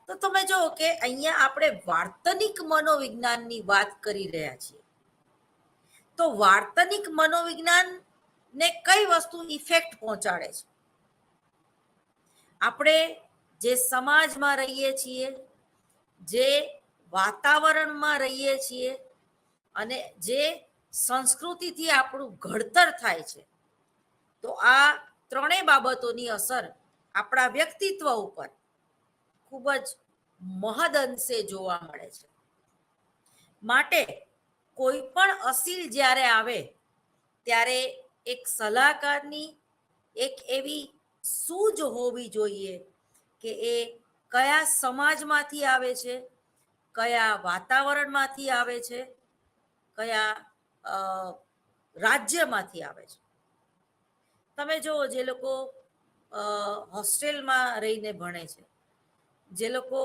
તો તમે જો કે અહીંયા આપણે વાર્તનિક મનોવિજ્ઞાનની વાત કરી રહ્યા છીએ. તો વાર્તનિક મનોવિજ્ઞાન ને કઈ વસ્તુ ઇફેક્ટ પહોંચાડે છે? આપણે જે સમાજમાં રહીએ છીએ, જે વાતાવરણમાં રહીએ છીએ અને જે સંસ્કૃતિથી આપણું ઘડતર થાય છે, તો આ ત્રણેય બાબતોની અસર આપણા વ્યક્તિત્વ ઉપર ખૂબ જ મહદઅંશે જોવા મળે છે. માટે કોઈ પણ અસીલ જ્યારે આવે ત્યારે એક સલાહકારની એક એવી સૂઝ હોવી જોઈએ કે એ કયા સમાજમાંથી આવે છે, કયા વાતાવરણમાંથી આવે છે, કયા રાજ્યમાંથી આવે છે. તમે જુઓ, જે લોકો હોસ્ટેલમાં રહીને ભણે છે, જે લોકો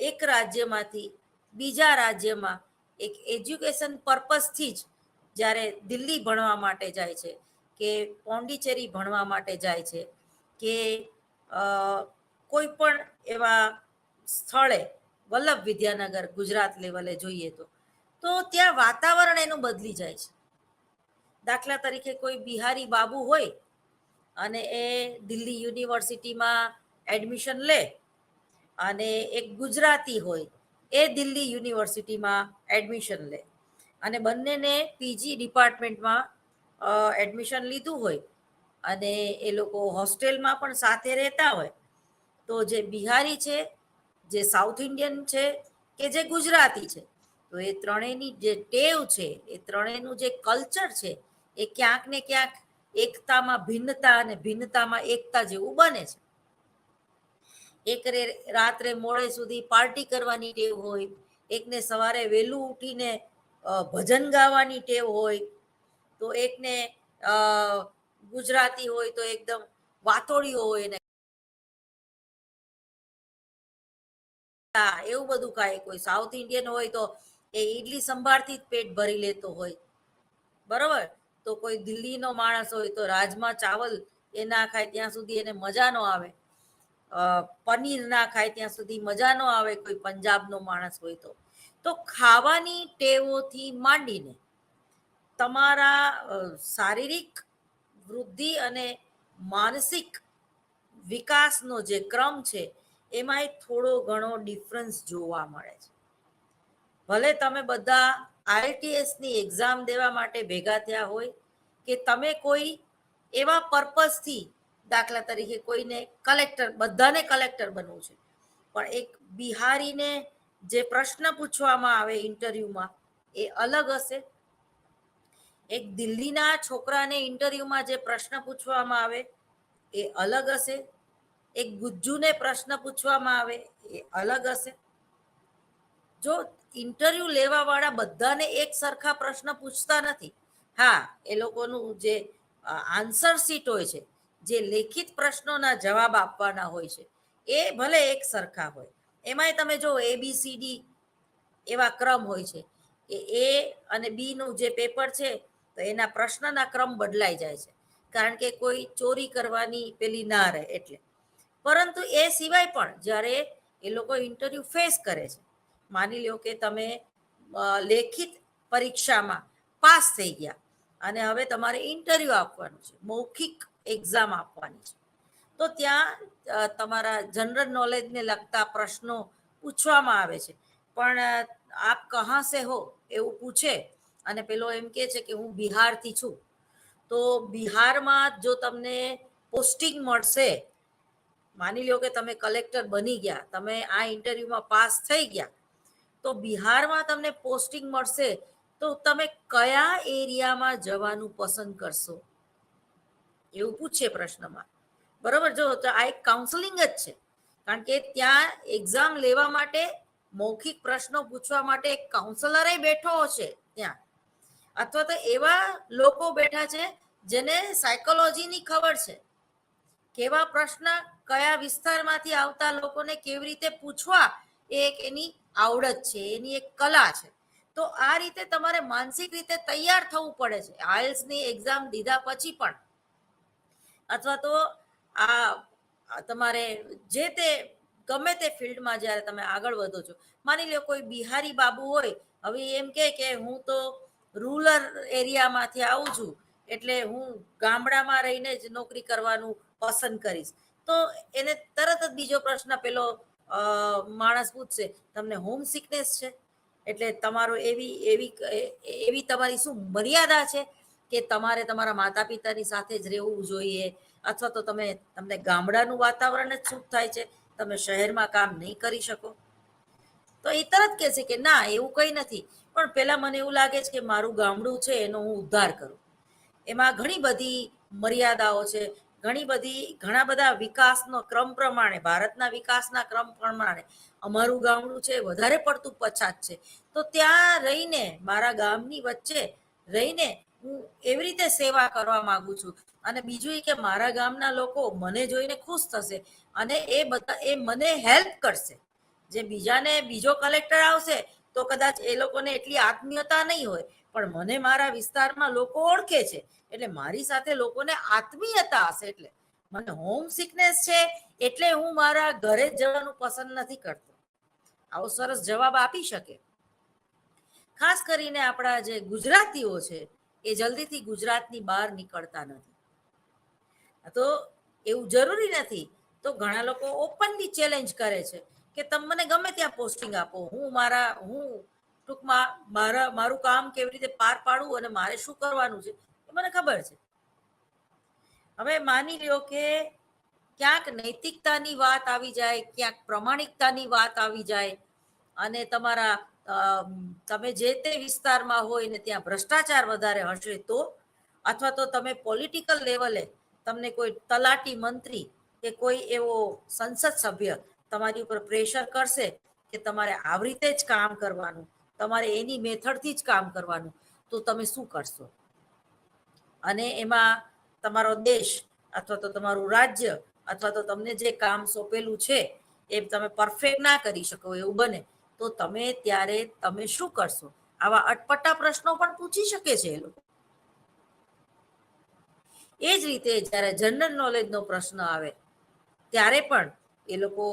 એક રાજ્યમાંથી બીજા રાજ્યમાં એક એજ્યુકેશન પર્પઝથી જ જ્યારે દિલ્હી ભણવા માટે જાય છે કે પોંડિચેરી ભણવા માટે જાય છે કે કોઈ પણ એવા સ્થળે વલ્લભ વિદ્યાનગર ગુજરાત લેવલે જોઈએ તો ત્યાં વાતાવરણ એનું બદલી જાય છે. દાખલા તરીકે કોઈ બિહારી બાબુ હોય અને એ દિલ્હી યુનિવર્સિટીમાં એડમિશન લે અને એક ગુજરાતી હોય એ દિલ્હી યુનિવર્સિટીમાં એડમિશન લે અને બંનેને પીજી ડિપાર્ટમેન્ટમાં એડમિશન લીધું હોય અને એ લોકો હોસ્ટેલમાં પણ સાથે રહેતા હોય, તો જે બિહારી છે, જે સાઉથ ઇન્ડિયન છે કે જે ગુજરાતી છે, તો એ ત્રણેયની જે ટેવ છે, એ ત્રણેયનું જે કલ્ચર છે, એ ક્યાંક ને ક્યાંક એકતામાં ભિન્નતા અને ભિન્નતામાં એકતા જેવું બને છે. એક રાત્રે મોડે સુધી પાર્ટી કરવાની ટેવ હોય, એકને સવારે વહેલું ઉઠીને ભજન ગાવાની ટેવ હોય, તો એકને ગુજરાતી હોય તો એકદમ વાતોડીઓ હોય ને એવું બધું ખાય. કોઈ સાઉથ ઇન્ડિયન હોય તો એ ઈડલી સંભારથી જ પેટ ભરી લેતો હોય, બરોબર. તો કોઈ દિલ્હીનો માણસ હોય તો રાજમા ચાવલ એ ના ખાય ત્યાં સુધી એને મજા ન આવે, પનીર ના ખાય ત્યાં સુધી મજા ન આવે કોઈ પંજાબનો માણસ હોય તો ખાવાની ટેવોથી માંડીને તમારા શારીરિક વૃદ્ધિ અને માનસિક વિકાસનો જે ક્રમ છે એમાંય થોડો ઘણો ડિફરન્સ જોવા મળે છે. ભલે તમે બધા આઈએલટીએસની એક્ઝામ દેવા માટે ભેગા થયા હોય કે તમે કોઈ એવા પર્પઝથી, દાખલા તરીકે કોઈને કલેક્ટર, બધાને કલેક્ટર બનવું છે, પણ એક બિહારીને જે પ્રશ્ન પૂછવામાં આવે ઇન્ટરવ્યુમાં એ અલગ હશે, એક દિલ્હીના છોકરાને ઇન્ટરવ્યુમાં જે પ્રશ્ન પૂછવામાં આવે એ અલગ હશે, એક ગુજ્જુને પ્રશ્ન પૂછવામાં આવે એ અલગ હશે. જો ઇન્ટરવ્યુ લેવા વાળા બધાને એક સરખા પ્રશ્ન પૂછતા નથી, હા, એ લોકોનું જે આન્સર શીટ હોય છે, જે લેખિત પ્રશ્નોના જવાબ આપવાના હોય છે, એ ભલે એક સરખા હોય, એમાંય તમે જો ABCD એવા ક્રમ હોય છે કે એ અને બી નું જે પેપર છે તો એના પ્રશ્નના ક્રમ બદલાઈ જાય છે, કારણ કે કોઈ ચોરી કરવાની પેલી ના રહે એટલે. પરંતુ એ સિવાય પણ જ્યારે એ લોકો ઇન્ટરવ્યુ ફેસ કરે છે, માની લો કે તમે લેખિત પરીક્ષામાં પાસ થઈ ગયા અને હવે તમારે ઇન્ટરવ્યુ આપવાનું છે, મૌખિક એક્ઝામ આપવાની છે, તો ત્યાં તમારા જનરલ નોલેજને લગતા પ્રશ્નો પૂછવામાં આવે છે. પણ આપ કહા સે હો એવું પૂછે અને પેલો એમ કે છે કે હું બિહારથી છું, તો બિહારમાં જો તમને પોસ્ટિંગ મળશે, માની લો કે તમે કલેક્ટર બની ગયા, તમે આ ઇન્ટરવ્યુમાં પાસ થઈ ગયા, તો બિહારમાં તમને પોસ્ટિંગ મળશે તો તમે કયા એરિયામાં જવાનું પસંદ કરશો એવું પૂછે પ્રશ્નમાં, બરોબર. જો તો આ એક કાઉન્સેલિંગ જ છે, કારણ કે ત્યાં એક્ઝામ લેવા માટે, મૌખિક પ્રશ્નો પૂછવા માટે એક કાઉન્સેલર બેઠો છે ત્યાં, અથવા તો એવા લોકો બેઠા છે જેને સાયકોલોજીની ખબર છે, કેવા પ્રશ્ન કયા વિસ્તારમાંથી આવતા લોકોને કેવી રીતે પૂછવા એ એક એની આવડત છે, એની એક કલા છે. તો આ રીતે તમારે માનસિક રીતે તૈયાર થવું પડે છે આઈએલ્સની એક્ઝામ દીધા પછી પણ, અથવા તો આ તમારે જે તે ગમે તે ફિલ્ડમાં જ્યારે તમે આગળ વધો છો, માની લો કોઈ બિહારી બાબુ હોય, હવે એમ કે હું તો રૂરલ એરિયામાંથી આવું છું, એટલે હું ગામડામાં રહીને જ નોકરી કરવાનું પસંદ કરીશ, તો એને તરત જ બીજો પ્રશ્ન પેલો માણસ પૂછશે, તમને હોમ સિકનેસ છે? એટલે તમારો એવી એવી એવી તમારી શું મર્યાદા છે કે તમારે તમારા માતા પિતાની સાથે જ રહેવું જોઈએ, અથવા તો તમને ગામડાનું વાતાવરણ જ સૂટ થાય છે, તમે શહેરમાં કામ નહીં કરી શકો? તો એ તરત કહેશે કે ના, એવું કંઈ નથી, પણ પહેલા મને એવું લાગે છે કે મારું ગામડું છે એનો હું ઉદ્ધાર કરું. એમાં ઘણી બધી મર્યાદાઓ છે, ઘણા બધા વિકાસનો ક્રમ પ્રમાણે, ભારતના વિકાસના ક્રમ પ્રમાણે અમારું ગામડું છે વધારે પડતું પછાત છે, તો ત્યાં રહીને, મારા ગામની વચ્ચે રહીને હું એવી રીતે સેવા કરવા માંગુ છું. અને બીજું એ કે મારા ગામના લોકો મને જોઈને ખુશ થશે અને એ મને હેલ્પ કરશે. જે બીજાને બીજો કલેક્ટર આવશે તો કદાચ એ લોકોને એટલી આત્મીયતા નહીં હોય, પણ મને મારા વિસ્તારમાં લોકો ઓળખે છે એટલે મારી સાથે લોકોને આત્મીયતા હશે. એટલે મને હોમ સિકનેસ છે એટલે હું મારા ઘરે જ જવાનું પસંદ નથી કરતો. આવો સરસ જવાબ આપી શકે. ખાસ કરીને આપણા જે ગુજરાતીઓ છે એ જલ્દીથી ગુજરાતની બહાર નીકળતા નથી. તો એવું જરૂરી નથી, તો ઘણા લોકો ઓપનલી ચેલેન્જ કરે છે કે તમે મને ગમે ત્યાં પોસ્ટિંગ આપો, હું ટૂંકમાં મારું કામ કેવી રીતે પાર પાડવું અને મારે શું કરવાનું છે એ મને ખબર છે. હવે માની લ્યો કે ક્યાંક નૈતિકતાની વાત આવી જાય, ક્યાંક પ્રમાણિકતાની વાત આવી જાય અને તમે જે તે વિસ્તારમાં હોય ને ત્યાં ભ્રષ્ટાચાર વધારે હશે તો, અથવા તો તમે પોલિટિકલ લેવલે તમને કોઈ તલાટી મંત્રી કે કોઈ એવો સંસદ સભ્ય તમારી ઉપર પ્રેશર કરશે કે તમારે આવી રીતે જ કામ કરવાનું, તમારે એની મેથડથી જ કામ કરવાનું, તો તમે શું કરશો? અને એમાં તમારો દેશ અથવા તો તમારું રાજ્ય અથવા તો તમને જે કામ સોંપેલું છે એ તમે પરફેક્ટ ના કરી શકો એવું બને, તો ત્યારે તમે શું કરશો? આવા અટપટા પ્રશ્નો પણ પૂછી શકે છે એ લોકો. એ જ રીતે જ્યારે જનરલ નોલેજનો પ્રશ્ન આવે ત્યારે પણ એ લોકો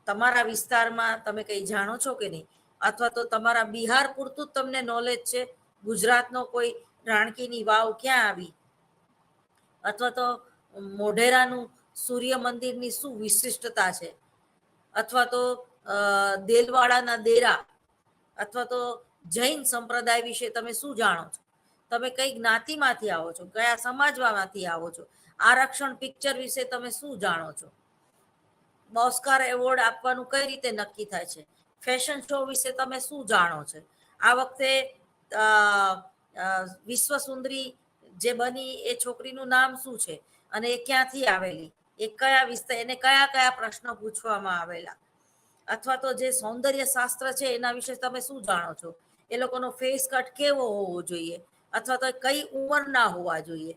તમારા વિસ્તારમાં તમે કંઈ જાણો છો કે નહીં, અથવા તો તમારા બિહાર પૂરતું જ તમને નોલેજ છે, ગુજરાતનો કોઈ રાણકીની વાવ ક્યાં આવી, અથવા તો મોઢેરાનું સૂર્ય મંદિરની શું વિશિષ્ટતા છે, અથવા તો દેલવાડાના દેરા, અથવા તો જૈન સંપ્રદાય વિશે તમે શું જાણો છો? તમે કઈ જ્ઞાતિમાંથી આવો છો, કયા સમાજમાંથી આવો છો, આરક્ષણ પિક્ચર વિશે તમે શું જાણો છો, ઓસ્કાર એવોર્ડ આપવાનું કઈ રીતે નક્કી થાય છે, ફેશન શો વિશે તમે શું જાણો છો, આ વખતે વિશ્વ સુંદરી જે બની એ છોકરીનું નામ શું છે અને એ ક્યાંથી આવેલી, એ કયા વિસ્તાર, એને કયા કયા પ્રશ્નો પૂછવામાં આવેલા, અથવા તો જે સૌંદર્ય શાસ્ત્ર છે એના વિશે તમે શું જાણો છો, એ લોકોનો ફેસ કટ કેવો હોવો જોઈએ, અથવા તો કઈ ઉંમરના હોવા જોઈએ.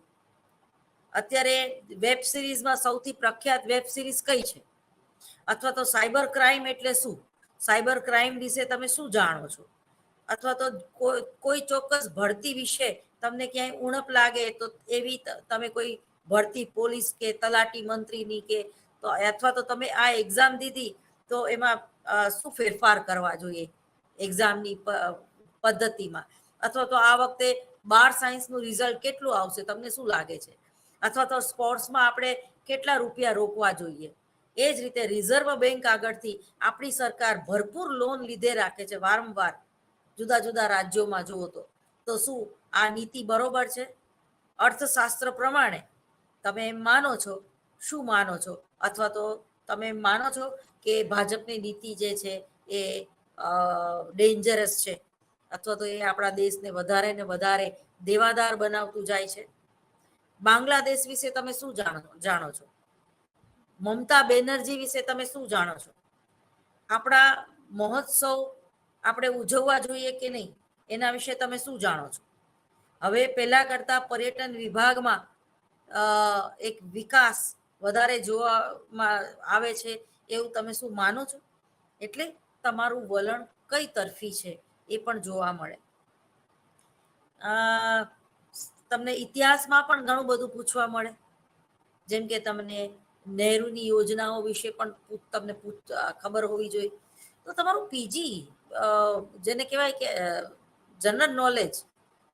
અત્યારે વેબ સિરીઝમાં સૌથી પ્રખ્યાત વેબ સિરીઝ કઈ છે, અથવા તો સાયબર ક્રાઇમ એટલે શું, સાયબર ક્રાઇમ વિશે તમે શું જાણો છો, અથવા તો કોઈ ચોક્કસ ભરતી વિશે તમને ક્યાંય ઉણપ લાગે તો એવી તમે કોઈ ભરતી પોલીસ કે તલાટી મંત્રીની કે, તો અથવા તો તમે આ એક્ઝામ દીધી તો એમાં શું ફેરફાર કરવા જોઈએ એક્ઝામની પદ્ધતિમાં, અથવા તો આ વખતે 12 સાયન્સનું રિઝલ્ટ કેટલું આવશે તમને શું લાગે છે, અથવા તો સ્પોર્ટ્સમાં આપણે કેટલા રૂપિયા રોકવા જોઈએ. એ જ રીતે રિઝર્વ બેંક આગળથી આપણી સરકાર ભરપૂર લોન લીધે રાખે છે વારંવાર, જુદા જુદા રાજ્યોમાં જુઓ તો શું આ નીતિ બરોબર છે? અર્થશાસ્ત્ર પ્રમાણે તમે એમ માનો છો, શું માનો છો, અથવા તો તમે એમ માનો છો કે ભાજપની નીતિ જે છે એ ડેન્જરસ છે, અથવા તો એ આપણા દેશને વધારે ને વધારે દેવાદાર બનાવતું જાય છે? બાંગ્લાદેશ વિશે તમે શું જાણો છો? મમતા બેનર્જી વિશે તમે શું જાણો છો? આપણા મહોત્સવ આપણે ઉજવવા જોઈએ કે નહીં એના વિશે તમે શું જાણો છો? હવે પહેલા કરતા પર્યટન વિભાગમાં એક વિકાસ વધારે જોવામાં આવે છે એવું તમે શું માનો છો? એટલે તમારું વલણ કઈ તરફી છે એ પણ જોવા મળે. તમને ઇતિહાસમાં પણ ઘણું બધું પૂછવા મળે, જેમ કે તમને નહેરુની યોજનાઓ વિશે પણ તમને ખબર હોવી જોઈએ. તો તમારું પીજી જેને કહેવાય કે જનરલ નોલેજ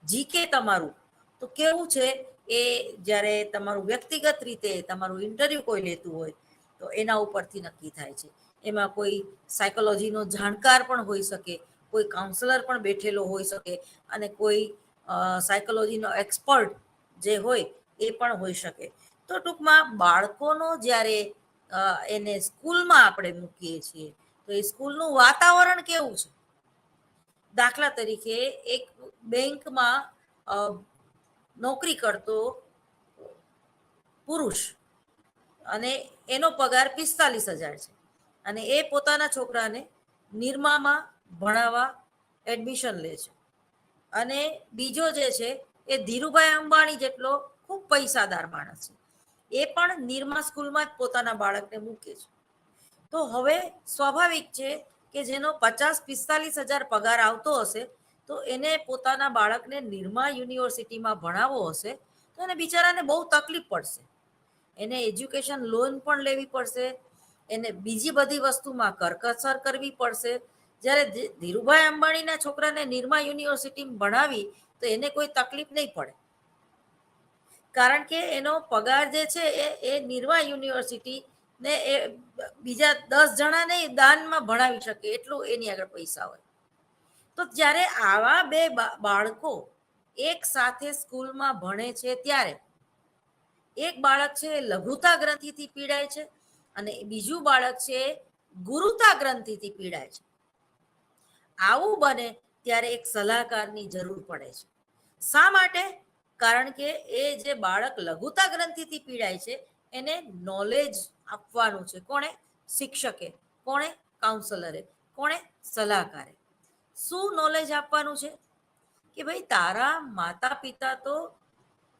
જીકે તમારું તો કેવું છે એ જ્યારે તમારું વ્યક્તિગત રીતે તમારું ઇન્ટરવ્યુ કોઈ લેતું હોય તો એના ઉપરથી નક્કી થાય છે. એમાં કોઈ સાયકોલોજીનો જાણકાર પણ હોઈ શકે, કોઈ કાઉન્સલર પણ બેઠેલો હોઈ શકે અને કોઈ સાયકોલોજીનો એક્સપર્ટ જે હોય એ પણ હોઈ શકે. તો ટૂંકમાં બાળકોનો જ્યારે એને સ્કૂલમાં આપણે મૂકીએ છીએ તો એ સ્કૂલનું વાતાવરણ કેવું છે. દાખલા તરીકે એક બેંકમાં નોકરી કરતો પુરુષ અને એનો પગાર 45,000 છે અને એ પોતાના છોકરાને નિરમામાં ભણાવવા એડમિશન લે છે. અને બીજો જે છે એ ધીરુભાઈ અંબાણી જેટલો ખૂબ પૈસાદાર માણસ છે, એ પણ નિરમા સ્કૂલમાં જ પોતાના બાળકને મૂકે છે. તો હવે સ્વાભાવિક છે કે જેનો 50-45,000 પગાર આવતો હશે તો એને પોતાના બાળકને નિરમા યુનિવર્સિટીમાં ભણાવવો હશે તો એને બિચારાને બહુ તકલીફ પડશે. એને એજ્યુકેશન લોન પણ લેવી પડશે, એને બીજી બધી વસ્તુમાં કરકસર કરવી પડશે. જ્યારે ધીરુભાઈ અંબાણીના છોકરાને નિરમા યુનિવર્સિટી ભણાવી તો એને કોઈ તકલીફ નહીં પડે, કારણ કે એનો પગાર જે છે એ નિરમા યુનિવર્સિટી ને એ બીજા 10 જણાને દાનમાં ભણાવી શકે એટલું એની આગળ પૈસા હોય. તો જ્યારે આવા બે બાળકો એક સાથે સ્કૂલમાં ભણે છે ત્યારે એક બાળક છે લઘુતા ગ્રંથિથી પીડાય છે અને બીજું બાળક છે ગુરુતા ગ્રંથિથી પીડાય છે. આવું બને ત્યારે એક સલાહકારની જરૂર પડે છે. શા માટે? કારણ કે એ જે બાળક લઘુતા ગ્રંથિથી પીડાય છે એને નોલેજ આપવાનું છે. કોણે? શિક્ષકે. કોણે? કાઉન્સલરે. કોણે? સલાહકારે. શું નોલેજ આપવાનું છે કે ભાઈ તારા માતા પિતા તો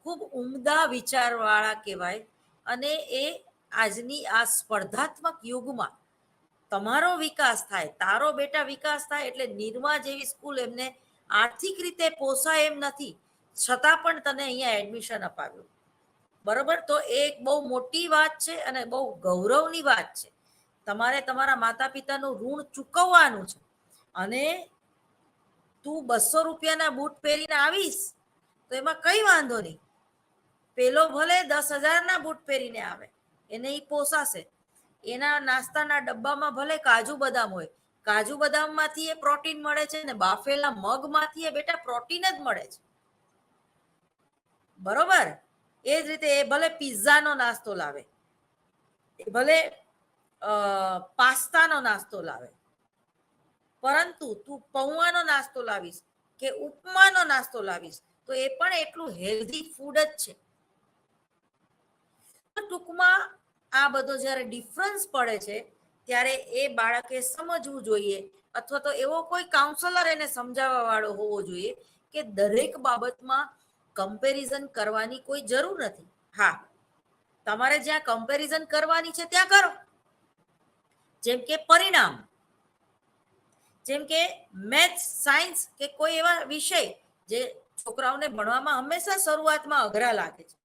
ખૂબ ઉમદા વિચારવાળા કહેવાય અને એ આજની આ સ્પર્ધાત્મક યુગમાં તમારો વિકાસ થાય, તારો બેટા વિકાસ થાય એટલે નિરમા જેવી સ્કૂલ એમને આર્થિક રીતે પોસાય એમ નથી, છતાં પણ તને અહીંયા એડમિશન અપાવ્યું. બરોબર? તો એ એક બહુ મોટી વાત છે અને બહુ ગૌરવની વાત છે. તમારે તમારા માતા પિતાનું ઋણ ચૂકવવાનું છે અને તું 200 રૂપિયાના બૂટ પહેરીને આવીશ તો એમાં કઈ વાંધો નહીં. પેલો ભલે 10,000ના બૂટ પહેરીને આવે, એને એ પોસાશે. એના નાસ્તાના ડબ્બામાં ભલે કાજુ બદામ હોય, કાજુ બદામમાંથી એ પ્રોટીન મળે છે ને બાફેલા મગમાંથી એ બેટા પ્રોટીન જ મળે છે. બરોબર? એ જ રીતે એ ભલે પિઝાનો નાસ્તો લાવે, એ ભલે પાસ્તાનો નાસ્તો લાવે, પરંતુ તું પૌવાનો નાસ્તો લાવીશ કે ઉપમાનો નાસ્તો લાવીશ તો એ પણ એટલું હેલ્ધી ફૂડ જ છે. ટૂંકમાં આ બધો જ્યારે ડિફરન્સ પડે છે ત્યારે એ બાળકે સમજવું જોઈએ અથવા તો એવો કોઈ કાઉન્સલર એને સમજાવવા વાળો હોવો જોઈએ કે દરેક બાબતમાં કમ્પેરિઝન કરવાની કોઈ જરૂર નથી. હા, તમારે જ્યાં કમ્પેરિઝન કરવાની છે ત્યાં કરો, જેમ કે પરિણામ, જેમ કે મેથ્સ, સાયન્સ કે કોઈ એવા વિષય જે છોકરાઓને ભણવામાં હંમેશા શરૂઆતમાં અઘરા લાગે છે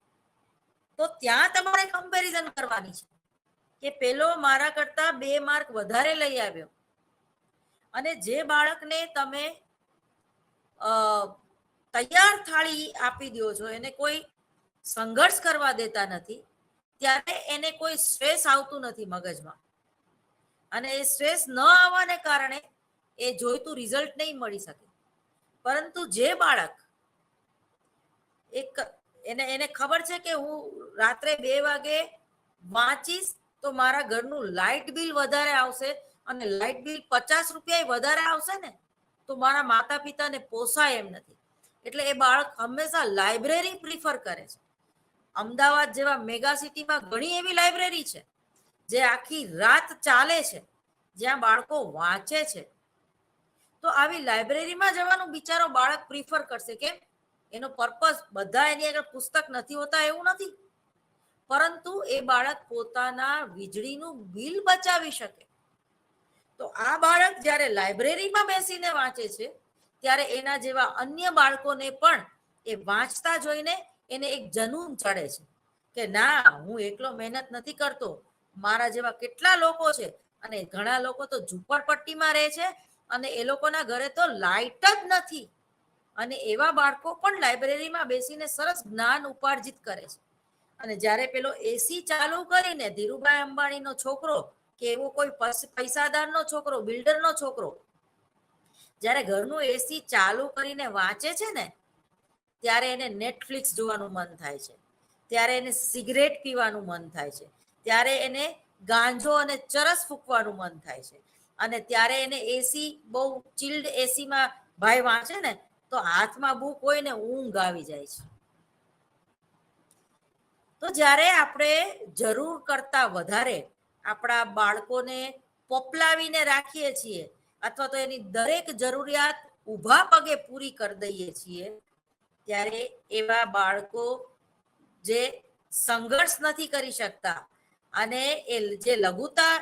તો ત્યાં તમારે કમ્પેરિઝન કરવાની છે કે પેલો મારા કરતા 2 માર્ક વધારે લઈ આવ્યો. અને જે બાળકને તમે તૈયાર થાળી આપી દો છો, એને કોઈ સંઘર્ષ કરવા દેતા નથી, ત્યારે એને કોઈ સ્ટ્રેસ આવતું નથી મગજમાં અને એ સ્ટ્રેસ ન આવવાને કારણે એ જોઈતું રિઝલ્ટ નહીં મળી શકે. પરંતુ જે બાળક એને ખબર છે કે હું રાત્રે 2 વાગે વાંચીશ તો મારા ઘરનું લાઇટ બિલ વધારે આવશે અને લાઇટ બિલ 50 રૂપિયા વધારે આવશે ને તો મારા માતા પિતાને પોસાય એમ નથી, એટલે એ બાળક હંમેશા લાઇબ્રેરી પ્રિફર કરે છે. અમદાવાદ જેવા મેગા સિટીમાં ઘણી એવી લાઇબ્રેરી છે જે આખી રાત ચાલે છે, જ્યાં બાળકો વાંચે છે. તો આવી લાઇબ્રેરીમાં જવાનું બિચારો બાળક પ્રિફર કરશે. કેમ? એનો પર્પઝ બધા એની આગળ પુસ્તક નથી હોતા એવું નથી, પરંતુ એ બાળક પોતાના વીજળીનું બિલ બચાવી શકે. તો આ બાળક જ્યારે લાઇબ્રેરીમાં બેસીને વાંચે છે ત્યારે એના જેવા અન્ય બાળકોને પણ એ વાંચતા જોઈને એને એક જનૂન ચડે છે કે ના, હું એકલો મહેનત નથી કરતો, મારા જેવા કેટલા લોકો છે. અને ઘણા લોકો તો ઝૂંપડપટ્ટીમાં રહે છે અને એ લોકોના ઘરે તો લાઇટ જ નથી, અને એવા બાળકો પણ લાઇબ્રેરીમાં બેસીને સરસ જ્ઞાન ઉપાર્જિત કરે છે. અને જ્યારે પેલો એસી ચાલુ કરીને ધીરુભાઈ અંબાણીનો છોકરો કે એવો કોઈ પૈસાદારનો છોકરો, બિલ્ડરનો છોકરો જ્યારે ઘરનું એસી ચાલુ કરીને વાંચે છે ને, ત્યારે એને નેટફ્લિક્સ જોવાનું મન થાય છે, ત્યારે એને સિગરેટ પીવાનું મન થાય છે, ત્યારે એને ગાંજો અને ચરસ ફૂંકવાનું મન થાય છે. અને ત્યારે એને એસી બહુ ચિલ્ડ એસીમાં ભાઈ વાંચે ને તો હાથમાં બુક હોય ને ઊંઘ આવી જાય છે. તો જ્યારે આપણે જરૂર કરતા વધારે આપણા બાળકોને પોપલાવીને રાખીએ છીએ અથવા તો એની દરેક જરૂરિયાત ઊભા પગે પૂરી કરી દઈએ છીએ, ત્યારે એવા બાળકો જે સંઘર્ષ નથી કરી શકતા અને એ જે લઘુતા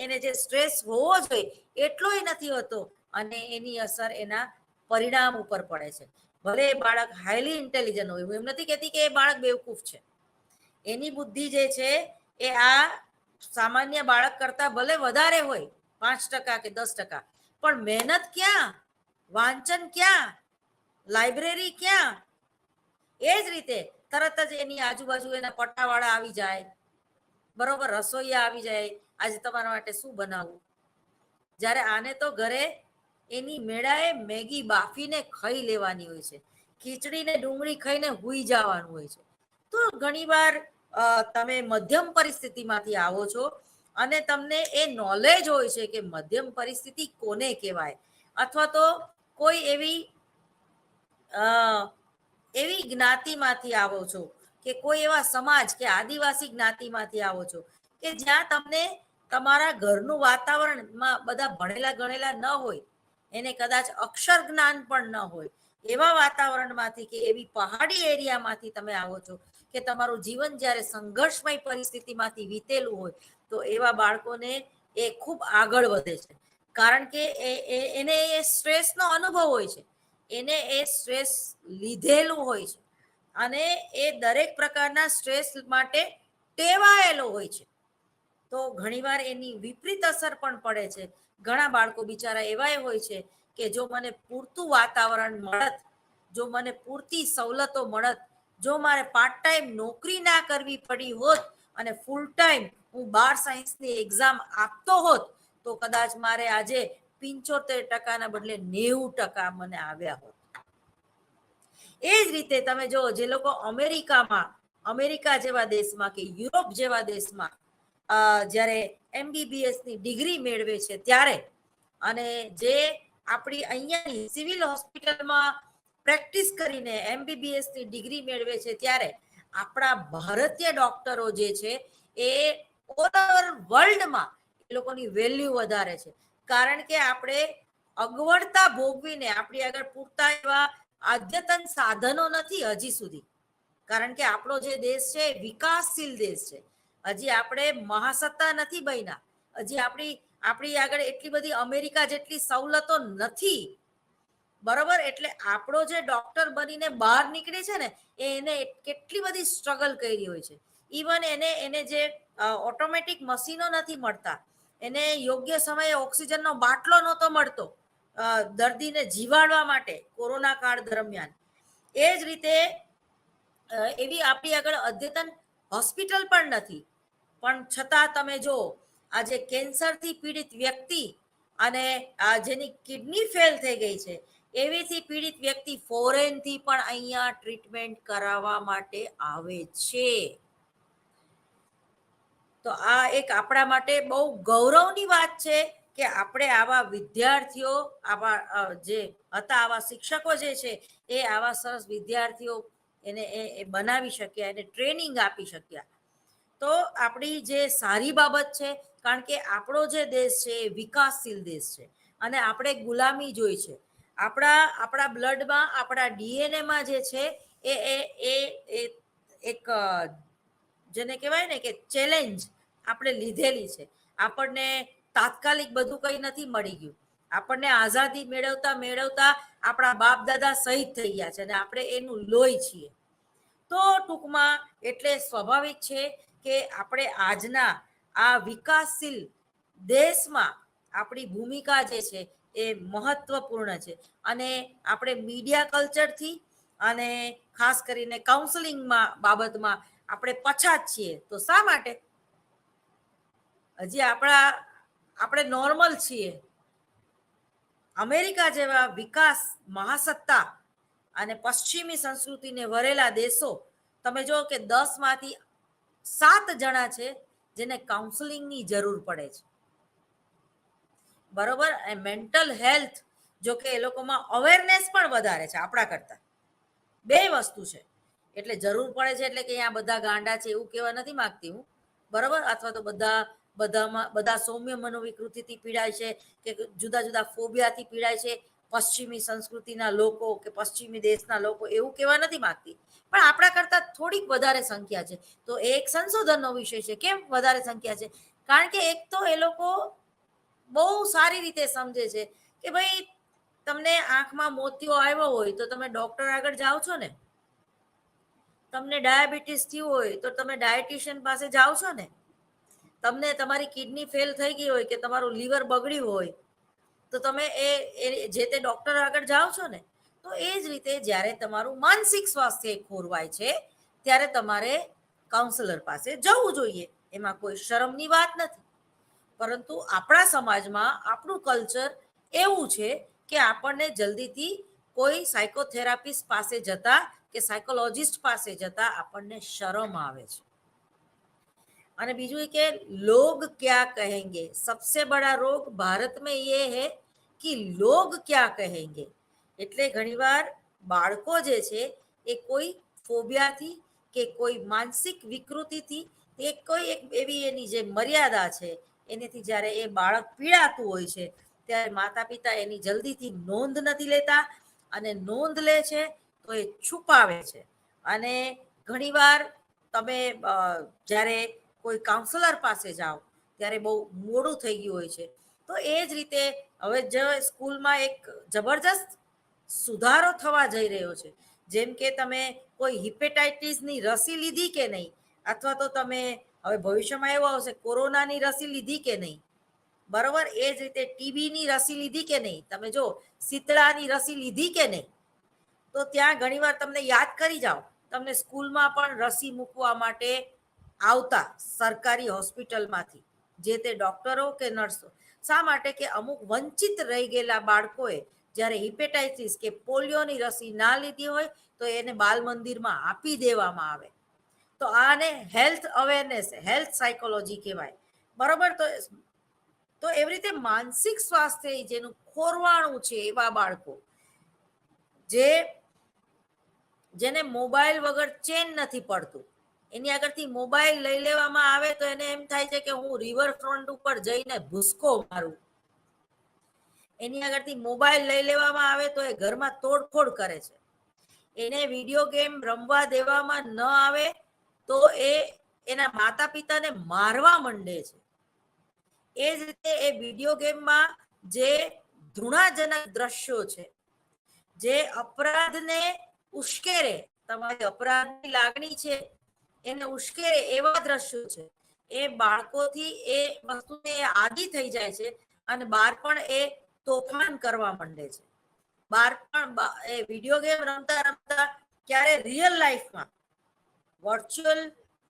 એને જે સ્ટ્રેસ હોવો જોઈએ એટલોય નથી હોતો, અને એની અસર એના પરિણામ ઉપર પડે છે. ભલે એ બાળક હાઈલી ઇન્ટેલિજન્ટ હોય, હું એમ નથી કહેતી કે એ બાળક બેવકૂફ છે. એની બુદ્ધિ જે છે એ આ સામાન્ય બાળક કરતા ભલે વધારે હોય, 5% કે 10%, પણ મહેનત ક્યાં, વાંચન ક્યાં, લાઇબ્રેરી ક્યાં. એ જ રીતે તરત જ એની આજુબાજુ એના પટ્ટાવાળા આવી જાય, બરોબર, રસોઈયા આવી જાય, આજે તમારા માટે શું બનાવવું. જ્યારે આને તો ઘરે એની મેળાએ મેગી બાફીને ખાઈ લેવાની હોય છે, ખીચડી ને ડુંગળી ખાઈને હુઈ જવાનું હોય છે. તો ઘણીવાર તમે મધ્યમ પરિસ્થિતિમાંથી આવો છો અને તમને એ નોલેજ હોય છે કે મધ્યમ પરિસ્થિતિ કોને કહેવાય, અથવા તો કોઈ એવી જ્ઞાતિમાંથી આવો છો કે કોઈ એવા સમાજ કે આદિવાસી જ્ઞાતિમાંથી આવો છો કે જ્યાં તમને તમારા ઘરનું વાતાવરણમાં બધા ભણેલા ગણેલા ન હોય, એને કદાચ અક્ષર જ્ઞાન પણ ન હોય, એવા વાતાવરણમાંથી કે એવી પહાડી એરિયામાંથી તમે આવો છો કે તમારું જીવન જ્યારે સંઘર્ષમય પરિસ્થિતિમાંથી વીતેલું હોય, તો એવા બાળકોને એ ખૂબ આગળ વધે છે. કારણ કે એને એ સ્ટ્રેસનો અનુભવ હોય છે, એને એ સ્ટ્રેસ લીધેલું હોય છે અને એ દરેક પ્રકારના સ્ટ્રેસ માટે ટેવાયેલો હોય છે. તો ઘણીવાર એની વિપરીત અસર પણ પડે છે. ઘણા બાળકો બિચારા એવા હોય છે કે જો મને પૂરતું વાતાવરણ મળત, જો મને પૂરતી સવલતો મળત, જો મારે પાર્ટ ટાઈમ નોકરી ના કરવી પડી હોત અને ફૂલ ટાઈમ હું 12 સાયન્સની એક્ઝામ આપતો હોત, તો કદાચ મારે આજે 75% બદલે 90% મને આવ્યા હોત. એ જ રીતે તમે જો જે લોકો અમેરિકા જેવા દેશમાં કે યુરોપ જેવા દેશમાં જ્યારે MBBS ની ડિગ્રી મેળવે છે ત્યારે, અને જે આપણી અહીંયાની સિવિલ હોસ્પિટલમાં પ્રેક્ટિસ કરીને MBBS ની ડિગ્રી મેળવે છે, ત્યારે આપણા ભારતીય ડોક્ટરો જે છે એ ઓલ ઓવર વર્લ્ડમાં એ લોકોની વેલ્યુ વધારે છે. કારણ કે આપણે અગવડતા ભોગવીને આપણી આગળ પૂરતા એવા અદ્યતન સાધનો નથી હજી સુધી. કારણ કે આપણો જે દેશ છે વિકાસશીલ દેશ છે, હજી આપણે મહાસત્તા નથી બન્યા, હજી આપણી આગળ એટલી બધી અમેરિકા જેટલી સવલતો નથી, બરોબર. એટલે આપણો જે ડોક્ટર બનીને બહાર નીકળે છે ને, એને કેટલી બધી સ્ટ્રગલ કરી હોય છે. ઇવન એને જે ઓટોમેટિક મશીનો નથી મળતા, એને યોગ્ય સમયે ઓક્સિજનનો બાટલો નહોતો મળતો દર્દીને જીવાડવા માટે કોરોના કાળ દરમિયાન. એ જ રીતે એવી આપણી આગળ અદ્યતન હોસ્પિટલ પણ નથી, પણ છતાં તમે જો આજે કેન્સરથી પીડિત વ્યક્તિ અને જેની કિડની ફેલ થઈ ગઈ છે, એવીથી પીડિત વ્યક્તિ ફોરેનથી પણ અહીંયા ટ્રીટમેન્ટ કરાવવા માટે આવે છે. તો આ એક આપણા માટે બહુ ગૌરવની વાત છે કે આપણે આવા વિદ્યાર્થીઓ, આવા જે હતા આવા શિક્ષકો જે છે એ આવા સરસ વિદ્યાર્થીઓ એને એ બનાવી શક્યા, એને ટ્રેનિંગ આપી શક્યા. તો આપણી જે સારી બાબત છે, કારણ કે આપણો જે દેશ છે એ વિકાસશીલ દેશ છે અને આપણે ગુલામી જોઈ છે. આપણા બ્લડમાં, આપણા ડીએનએમાં જે છે એ એક જેને કહેવાય ને કે ચેલેન્જ આપણે લીધેલી છે. આપણને તાત્કાલિક બધું કંઈ નથી મળી ગયું. આપણને આઝાદી મેળવતા મેળવતા આપણા બાપ દાદા શહીદ થઈ ગયા છે અને આપણે એનું લોહી છીએ. તો ટૂંકમાં એટલે સ્વાભાવિક છે કે આપણે આજના આ વિકાસશીલ દેશમાં આપણી ભૂમિકા જે છે એ મહત્વપૂર્ણ છે. અને આપણે મીડિયા કલ્ચરથી અને ખાસ કરીને કાઉન્સેલિંગમાં બાબતમાં આપણે પછાત છીએ. તો શા માટે? હજી આપણે નોર્મલ છીએ. અમેરિકા જેવા વિકાસ મહાસત્તા અને પશ્ચિમી સંસ્કૃતિને વરેલા દેશો, તમે જો કે 10માંથી 7 જણા છે જેને કાઉન્સેલિંગની જરૂર પડે છે. બરોબર. મેન્ટલ હેલ્થ, જો કે એ લોકોમાં અવેરનેસ પણ વધારે છે આપણા કરતા. બે વસ્તુ છે. એટલે જરૂર પડે છે એટલે કે અહીંયા બધા ગાંડા છે એવું કહેવા નથી માંગતી હું, બરોબર. અથવા તો બધા સૌમ્ય મનોવિકૃતિથી પીડાય છે કે જુદા જુદા ફોબિયાથી પીડાય છે પશ્ચિમી સંસ્કૃતિના લોકો કે પશ્ચિમી દેશના લોકો, એવું કહેવા નથી માંગતી. પણ આપણા કરતા થોડીક વધારે સંખ્યા છે. તો એ એક સંશોધનનો વિષય છે. કેમ વધારે સંખ્યા છે? કારણ કે એક તો એ લોકો બહુ સારી રીતે સમજે છે કે ભાઈ તમને આંખમાં મોતિયો આવ્યો હોય તો તમે ડોક્ટર આગળ જાઓ છો ને. તમને ડાયાબિટીસ થયું હોય તો તમે ડાયટિશિયન પાસે જાઓ છો ને. તમને તમારી કિડની ફેલ થઈ ગઈ હોય કે તમારું લીવર બગડ્યું હોય તો તમે જે તે ડોક્ટર આગળ જાઓ છો ને. તો એ જ રીતે જ્યારે તમારું માનસિક સ્વાસ્થ્ય ખોરવાય છે ત્યારે તમારે કાઉન્સેલર પાસે જવું જોઈએ. એમાં કોઈ શરમની વાત નથી. પરંતુ આપણા સમાજમાં આપણું કલ્ચર એવું છે કે આપણને જલ્દીથી કોઈ સાયકોથેરાપિસ્ટ પાસે જતા કે સાયકોલોજીસ્ટ પાસે જતા આપણને શરમ આવે છે. અને બીજું કે लोग क्या कहेंगे, सबसे बड़ा रोग भारत में ये है कि लोग क्या कहेंगे. એટલે ઘણીવાર બાળકો જે છે એ કોઈ ફોબિયાથી કે કોઈ માનસિક વિકૃતિથી એ કોઈ એક એવી એની જે મર્યાદા છે એનેથી જ્યારે એ બાળક પીડાતું હોય છે ત્યારે માતા પિતા એની જલ્દીથી નોંધ નથી લેતા, અને નોંધ લે છે તો એ છુપાવે છે. અને ઘણીવાર તમે જ્યારે કોઈ કાઉન્સલર પાસે જાઓ ત્યારે બહુ મોડું થઈ ગયું હોય છે. તો એ જ રીતે હવે જે સ્કૂલમાં એક જબરજસ્ત સુધારો થવા જઈ રહ્યો છે. જેમ કે તમે કોઈ હિપેટાઇટિસની રસી લીધી કે નહીં, અથવા તો તમે હવે ભવિષ્યમાં એવું આવશે કોરોનાની રસી લીધી કે નહીં, બરોબર. એ જ રીતે ટીબીની રસી લીધી કે નહીં, તમે જો શીતળાની રસી લીધી કે નહીં, તો ત્યાં ઘણીવાર તમને યાદ કરી જાઓ, તમને સ્કૂલમાં પણ રસી મૂકવા માટે આવતા સરકારી હોસ્પિટલમાંથી જે તે ડોક્ટરો કે નર્સો. શા માટે? કે અમુક વંચિત રહી ગયેલા બાળકોએ જ્યારે હિપેટાઇટિસ કે પોલિયોની રસી ના લીધી હોય તો એને બાલ મંદિરમાં આપી દેવામાં આવે. તો આને હેલ્થ અવેરનેસ, હેલ્થ સાયકોલોજી કહેવાય, બરોબર. તો એવી રીતે માનસિક સ્વાસ્થ્ય જેનું ખોરવાણું છે એવા બાળકો જેને મોબાઈલ વગર ચેન નથી પડતું, એની આગળથી મોબાઈલ લઈ લેવામાં આવે તો એને એમ થાય છે કે હું રિવરફ્રન્ટ ઉપર જઈને ભૂસકો મારું. એની આગળથી મોબાઈલ લઈ લેવામાં આવે તો એ ઘરમાં તોડફોડ કરે છે. એને વિડીયો ગેમ રમવા દેવામાં ન આવે તો એ એના માતા પિતાને મારવા માંડે છે. એ જ રીતે એ વિડીયો ગેમમાં જે ધૃણાજનક દ્રશ્યો છે, જે અપરાધને ઉશ્કેરે, તમારી અપરાધની લાગણી છે એને ઉશ્કેરે એવા દ્રશ્યો છે, એ બાળકોથી એ વસ્તુને આદી થઈ જાય છે અને બહાર પણ એ તોફાન કરવા માંડે છે. બહાર પણ એ વિડીયો ગેમ રમતા રમતા ક્યારે રિયલ લાઈફમાં વર્ચ્યુઅલ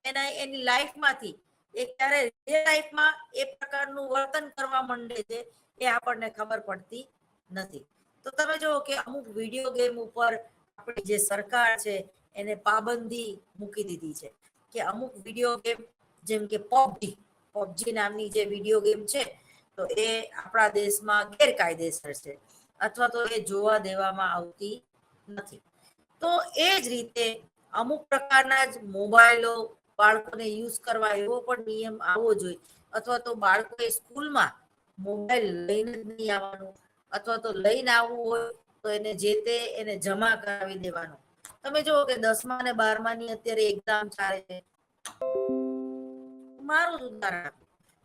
એની લાઈફમાંથી એ ક્યારે રિયલ લાઈફમાં એ પ્રકારનું વર્તન કરવા માંડે છે એ આપણને ખબર પડતી નથી. તો તમે જુઓ કે અમુક વિડીયો ગેમ ઉપર આપણી જે સરકાર છે એને પાબંદી મૂકી દીધી છે કે અમુક વિડીયો ગેમ જેમ કે પબજી નામની જે વિડીયો ગેમ છે તો એ આપણા દેશમાં ગેરકાયદેસર છે, અથવા તો એ જોવા દેવામાં આવતી નથી. તો એ જ રીતે અમુક પ્રકારના જ મોબાઈલો બાળકોને યુઝ કરવા એવો પણ નિયમ આવવો જોઈએ, અથવા તો બાળકોએ સ્કૂલમાં મોબાઈલ લઈને જ નહીં આવવાનું, અથવા તો લઈને આવવું હોય તો એને જે તે એને જમા કરાવી દેવાનું. તમે જુઓ કે 10મા અને 12માની અત્યારે એક્ઝામ ચાલે છે. મારું ઉદાહરણ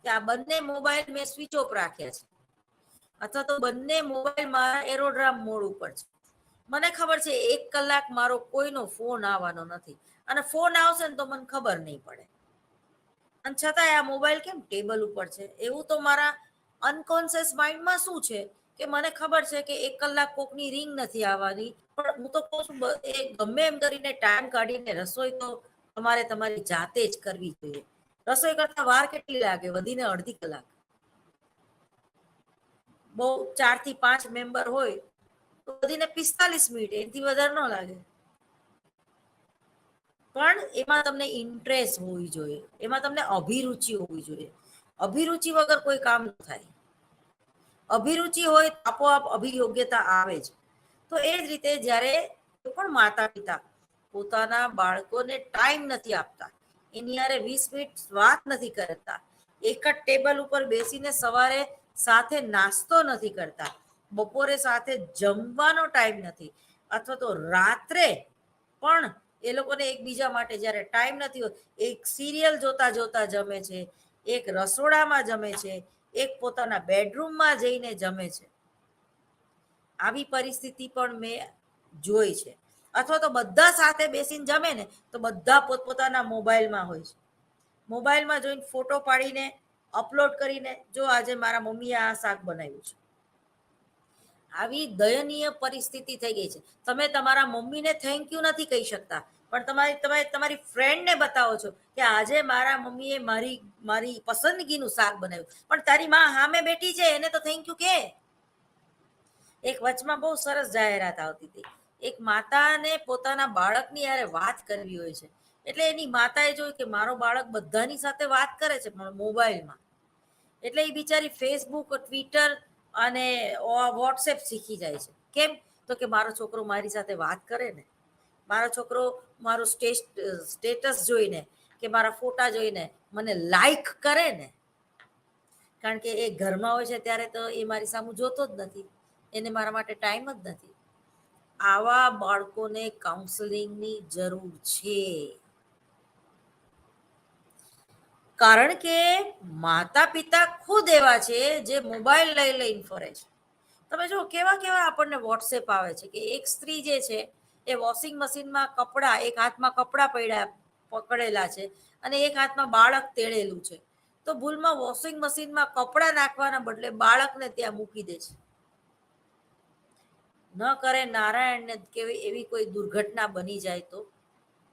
કે આ બંને મોબાઈલ મેં સ્વિચ ઓફ રાખ્યા છે, અથવા તો બંને મોબાઈલ મારા એરોડ્રામ મોડ ઉપર છે. મને ખબર છે 1 કલાક મારો કોઈનો ફોન આવવાનો નથી અને ફોન આવશે ને તો મને ખબર નહીં પડે. અને છતાંય આ મોબાઈલ કેમ ટેબલ ઉપર છે? એવું તો મારા અનકોન્શિયસ માઇન્ડમાં શું છે કે મને ખબર છે કે 1 કલાક કોકની રિંગ નથી આવવાની, પણ હું તો કહું છું એ ગમે એમ કરીને ટાઈમ કાઢીને રસોઈ તો તમારે તમારી જાતે જ કરવી જોઈએ. રસોઈ કરતા વાર કેટલી લાગે? વધીને અડધી કલાક. બહુ 4 થી 5 મેમ્બર હોય તો વધીને 45 મિનિટ, એનાથી વધારે ન લાગે. પણ એમાં તમને ઇન્ટરેસ્ટ હોવી જોઈએ, એમાં તમને અભિરુચિ હોવી જોઈએ. અભિરુચિ વગર કોઈ કામ ન થાય. અભિરુચિ હોય તો આપોઆપ અભિયોગ્યતા આવે જ. તો એ જ રીતે જ્યારે પણ માતા પિતા પોતાના બાળકોને ટાઈમ નથી આપતા, એની હારે 20 મિનિટ વાત નથી કરતા, એક જ ટેબલ ઉપર બેસીને સવારે સાથે નાસ્તો નથી કરતા, બપોરે સાથે જમવાનો ટાઈમ નથી, અથવા તો રાત્રે પણ એ લોકોને એકબીજા માટે જ્યારે ટાઈમ નથી હોતો, એક સિરિયલ જોતા જોતા જમે છે, એક રસોડામાં જમે છે, એક પોતાના બેડરૂમમાં જઈને જમે છે. આવી પરિસ્થિતિ પણ મેં જોઈ છે. અથવા તો બધા સાથે બેસીને જમે ને તો બધા પોતપોતાના મોબાઈલમાં હોય છે. મોબાઈલમાં જોઈને ફોટો પાડીને અપલોડ કરીને, જો આજે મારા મમ્મીએ આ શાક બનાવ્યું છે. આવી દયનીય પરિસ્થિતિ થઈ ગઈ છે. તમે તમારા મમ્મીને થેન્ક યુ નથી કહી શકતા, પણ તમારી ફ્રેન્ડને બતાવો છો કે આજે મારા મમ્મીએ મારી મારી પસંદગીનું શાક બનાવ્યું, પણ તારી માં સામે બેઠી છે, એને તો થેન્ક યુ કે. એક વચમાં બહુ સરસ જાહેરાત આવતી હતી. એક માતાને પોતાના બાળકની યારે વાત કરવી હોય છે, એટલે એની માતાએ જોયું કે મારો બાળક બધાની સાથે વાત કરે છે પણ મોબાઈલમાં. એટલે એ બિચારી ફેસબુક, ટ્વિટર અને વોટ્સએપ શીખી જાય છે. કેમ? તો કે મારો છોકરો મારી સાથે વાત કરે ને, મારો છોકરો મારું સ્ટેટસ જોઈને કે મારા ફોટા જોઈને મને લાઈક કરે ને. કારણ કે એ ઘરમાં હોય છે ત્યારે તો એ મારી સામે જોતો જ નથી, એને મારા માટે ટાઈમ જ નથી. આવા બાળકોને કાઉન્સેલિંગની જરૂર છે. કારણ કે માતા પિતા ખુદ એવા છે જે મોબાઈલ લઈને ફરે છે. તમે જો કેવા કેવા આપણને વોટ્સએપ આવે છે કે એક સ્ત્રી જે છે એ વોશિંગ મશીનમાં કપડાં, એક હાથમાં કપડાં પકડેલા છે અને એક હાથમાં બાળક તેડેલું છે. તો ભૂલમાં વોશિંગ મશીનમાં કપડાં નાખવાના બદલે બાળકને ત્યાં મૂકી દે છે. ન કરે નારાયણને કેવી એવી કોઈ દુર્ઘટના બની જાય તો.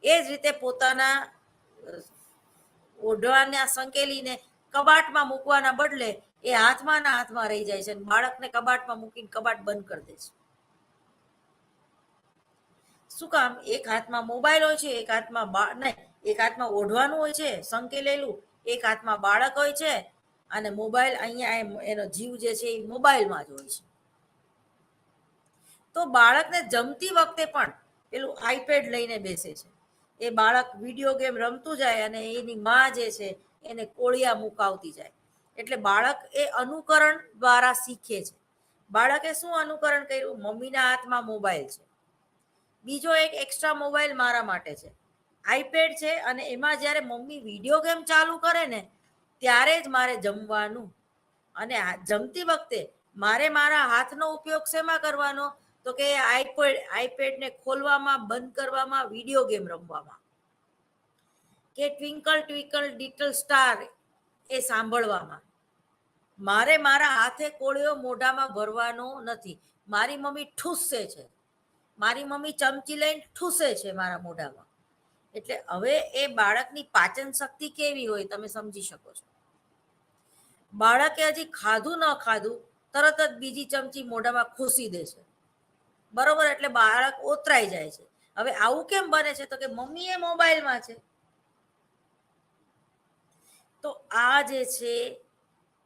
એ જ રીતે પોતાના ઓઢવાને સંકેલીને કબાટમાં મૂકવાના બદલે એ હાથમાં રહી જાય છે, બાળકને કબાટમાં મૂકીને કબાટ બંધ કરી દે છે. શું કામ? એક હાથમાં મોબાઈલ હોય છે, એક હાથમાં ઓઢવાનું હોય છે સંકેલેલું, એક હાથમાં બાળક હોય છે અને મોબાઈલ અહીંયા એનો જીવ જે છે એ મોબાઈલમાં જ હોય છે. તો બાળકને જમતી વખતે પણ પેલું આઈપેડ લઈને બેસે છે. એ બાળક વિડીયો ગેમ રમતું જાય અને એની માં જે છે એને કોળિયા મુકાવતી જાય. એટલે બાળક એ અનુકરણ દ્વારા શીખે છે. બાળકે શું અનુકરણ કર્યું? મમ્મીના હાથમાં મોબાઈલ છે, બીજો એક એક્સ્ટ્રા મોબાઈલ મારા માટે છે, આઈપેડ છે, અને એમાં જ્યારે મમ્મી વિડીયો ગેમ ચાલુ કરે ને ત્યારે જ મારે જમવાનું. અને જમતી વખતે મારે મારા હાથનો ઉપયોગ શેમાં કરવાનો? તો કે આઈપેડને ખોલવામાં, બંધ કરવામાં, વિડીયો ગેમ રમવામાં, કે ટ્વિંકલ ટ્વિંકલ લિટલ સ્ટાર એ સાંભળવામાં. મારે મારા હાથે કોળિયો મોઢામાં ભરવાનો નથી. મારી મમ્મી ઠૂસશે છે, મારી મમ્મી ચમચી લઈને ઠૂસે છે મારા મોઢામાં. એટલે હવે એ બાળકની પાચન શક્તિ કેવી હોય તમે સમજી શકો છો. બાળકે હજી ખાધું ન ખાધું, તરત જ બીજી ચમચી મોઢામાં ખુશી દે છે. બરોબર? એટલે બાળક ઓતરાઈ જાય છે. હવે આવું કેમ બને છે? તો કે મમ્મી એ મોબાઈલમાં છે. તો આ જે છે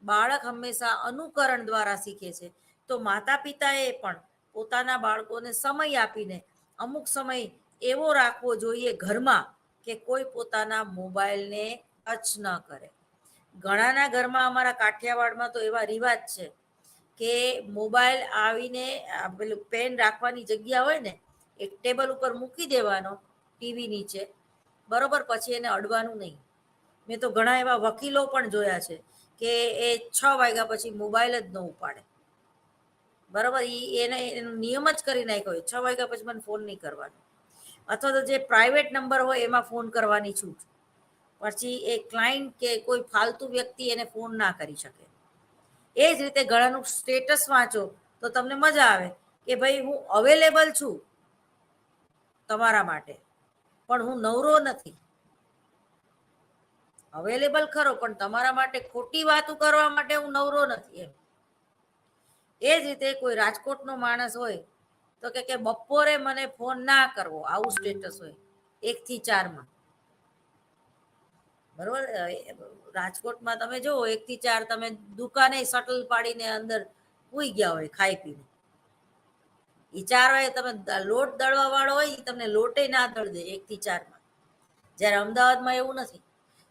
બાળક હંમેશા અનુકરણ દ્વારા શીખે છે. તો માતા પિતાએ પણ પોતાના બાળકોને સમય આપીને અમુક સમય એવો રાખવો જોઈએ ઘરમાં કે કોઈ પોતાના મોબાઈલને ટચ ન કરે. ઘણાના ઘરમાં, અમારા કાઠિયાવાડમાં તો એવા રિવાજ છે કે મોબાઈલ આવીને પેલું પેન રાખવાની જગ્યા હોય ને એક ટેબલ ઉપર મૂકી દેવાનો ટીવી નીચે, બરોબર? પછી એને અડવાનું નહીં. મેં તો ઘણા એવા વકીલો પણ જોયા છે કે એ 6 વાગ્યા પછી મોબાઈલ જ ન ઉપાડે. બરોબર? એને એનો નિયમ જ કરી નાખ્યો હોય 6 વાગ્યા પછી મને ફોન નહીં કરવાનો. અથવા તો જે પ્રાઇવેટ નંબર હોય એમાં ફોન કરવાની છૂટ. પછી એ ક્લાયન્ટ કે કોઈ ફાલતુ વ્યક્તિ એને ફોન ના કરી શકે. એ જ રીતે ઘણાનું સ્ટેટસ વાંચો તો તમને મજા આવે કે ભાઈ હું અવેલેબલ છું તમારા માટે, પણ હું નવરો નથી. અવેલેબલ ખરો, પણ તમારા માટે ખોટી વાતો કરવા માટે હું નવરો નથી એમ. એ જ રીતે કોઈ રાજકોટનો માણસ હોય તો કે બપોરે મને ફોન ના કરવો, આવું સ્ટેટસ હોય 1 થી 4 બરોબર. રાજકોટમાં તમે જુઓ 1 થી 4 તમે દુકાને શટલ પાડીને અંદર સૂઈ ગયા હોય ખાઈ પીને. એ 4 વાગે તમે લોટ દળવા વાળો હોય એ તમને લોટે ના દળ દે 1 થી 4. જ્યારે અમદાવાદમાં એવું નથી.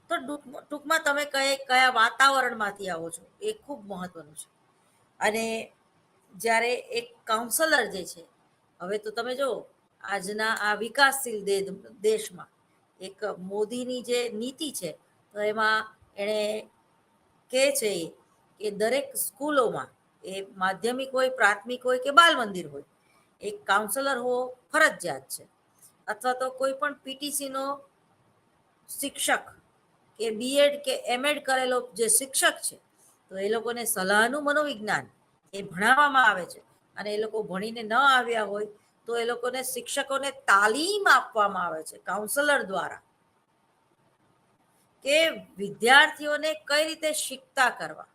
તો ટૂંકમાં તમે કયા વાતાવરણમાંથી આવો છો એ ખૂબ મહત્વનું છે. અને જ્યારે એક કાઉન્સલર જે છે, હવે તો તમે જો આજના આ વિકાસશીલ દેશમાં એક મોદીની જે નીતિ છે તો એમાં એણે કહે છે કે દરેક સ્કૂલોમાં, એ માધ્યમિક હોય, પ્રાથમિક હોય કે બાલ મંદિર હોય, એક કાઉન્સલર હોવો ફરજિયાત છે. અથવા તો કોઈ પણ પીટીસીનો શિક્ષક કે બીએડ કે એમએડ કરેલો જે શિક્ષક છે તો એ લોકોને સલાહનું મનોવિજ્ઞાન એ ભણાવવામાં આવે છે. અને એ લોકો ભણીને ન આવ્યા હોય તો એ લોકોને શિક્ષકોને તાલીમ આપવામાં આવે છે કાઉન્સલર દ્વારા, કે વિદ્યાર્થીઓને કઈ રીતે શીખતા કરવા,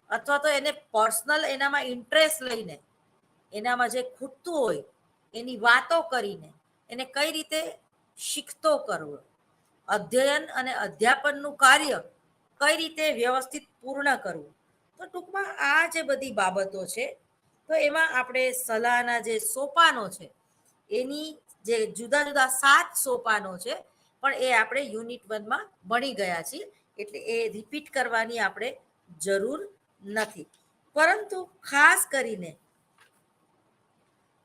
અથવા તો એને પર્સનલ એનામાં ઇન્ટરેસ્ટ લઈને એનામાં જે ખૂટતું હોય એની વાતો કરીને એને કઈ રીતે શીખતો કરવો, અધ્યયન અને અધ્યાપનનું કાર્ય કઈ રીતે વ્યવસ્થિત પૂર્ણ કરવું. તો ટૂંકમાં આ જે બધી બાબતો છે તો એમાં આપણે સલાહના જે સોપાનો છે એની જે જુદા જુદા 7 સોપાનો છે, પણ એ આપણે યુનિટ 1માં ભણી ગયા છીએ, એટલે એ રિપીટ કરવાની આપણે જરૂર નથી. પરંતુ ખાસ કરીને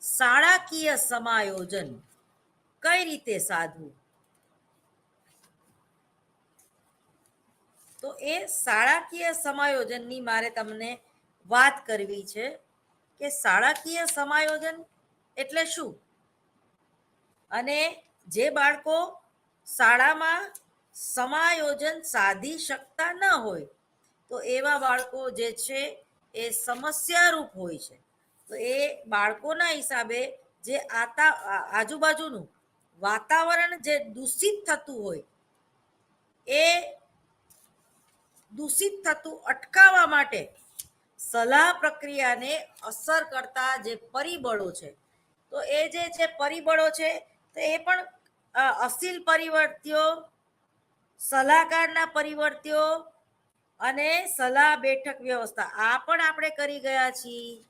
શાળાકીય સમાયોજન કઈ રીતે સાધવું, તો એ શાળાકીય સમાયોજનની મારે તમને વાત કરવી છે કે શાળાકીય સમાયોજન એટલે શું. અને જે બાળકો શાળામાં સમાયોજન સાધી શકતા ન હોય તો એવા બાળકો જે છે એ સમસ્યારૂપ હોય છે. તો એ બાળકોના હિસાબે જે આજુબાજુનું વાતાવરણ જે દૂષિત થતું હોય એ દૂષિત થતું અટકાવવા માટે સલાહ પ્રક્રિયાને અસર કરતા જે પરિબળો છે, તો એ જે છે પરિબળો છે તો એ પણ અસીલ પરિવર્ત્યો, સલાહકારના પરિવર્ત્યો અને સલાહ બેઠક વ્યવસ્થા આ પણ આપણે કરી ગયા છીએ,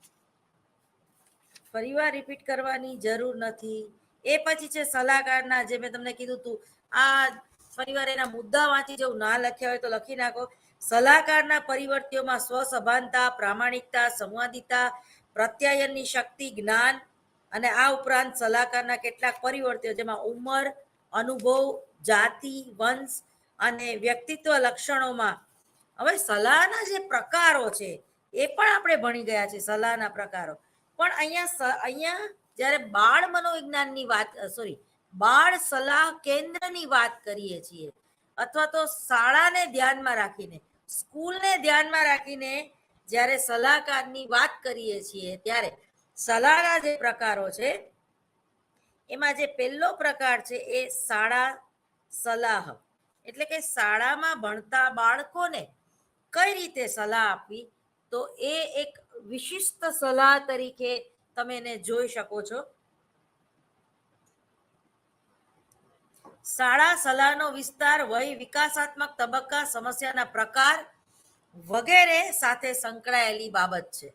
ફરીવાર રિપીટ કરવાની જરૂર નથી. એ પછી છે સલાહકારના, જે મેં તમને કીધું હતું, આ ફરીવાર એના મુદ્દા વાંચી જવું, ના લખ્યા હોય તો લખી નાખો. સલાહકારના પરિવર્ત્યોમાં સ્વસભાનતા, પ્રામાણિકતા, સંવાદિતા, પ્રત્યાયનની શક્તિ, જ્ઞાન અને આ ઉપરાંત સલાહકારના કેટલાક પરિવર્ત્યો જેમાં ઉંમર, અનુભવ, જાતિ, વંશ અને વ્યક્તિત્વ લક્ષણોમાં. હવે સલાહના જે પ્રકારો છે એ પણ આપણે ભણી ગયા છે, સલાહના પ્રકારો. પણ અહીંયા જ્યારે બાળ મનોવિજ્ઞાનની વાત, બાળ સલાહ કેન્દ્રની વાત કરીએ છીએ, અથવા તો શાળાને ધ્યાનમાં રાખીને, સ્કૂલને ધ્યાનમાં રાખીને જ્યારે સલાહકારની વાત કરીએ છીએ ત્યારે સલાહના જે પ્રકારો છે એમાં જે પહેલો પ્રકાર છે એ શાળા સલાહ, એટલે કે શાળામાં ભણતા બાળકોને કઈ રીતે સલાહ આપવી, તો એ એક વિશિષ્ટ સલાહ તરીકે તમે એને જોઈ શકો છો. શાળા સલાહનો વિસ્તાર વય, વિકાસાત્મક તબક્કા, સમસ્યાના પ્રકાર વગેરે સાથે સંકળાયેલી બાબત છે.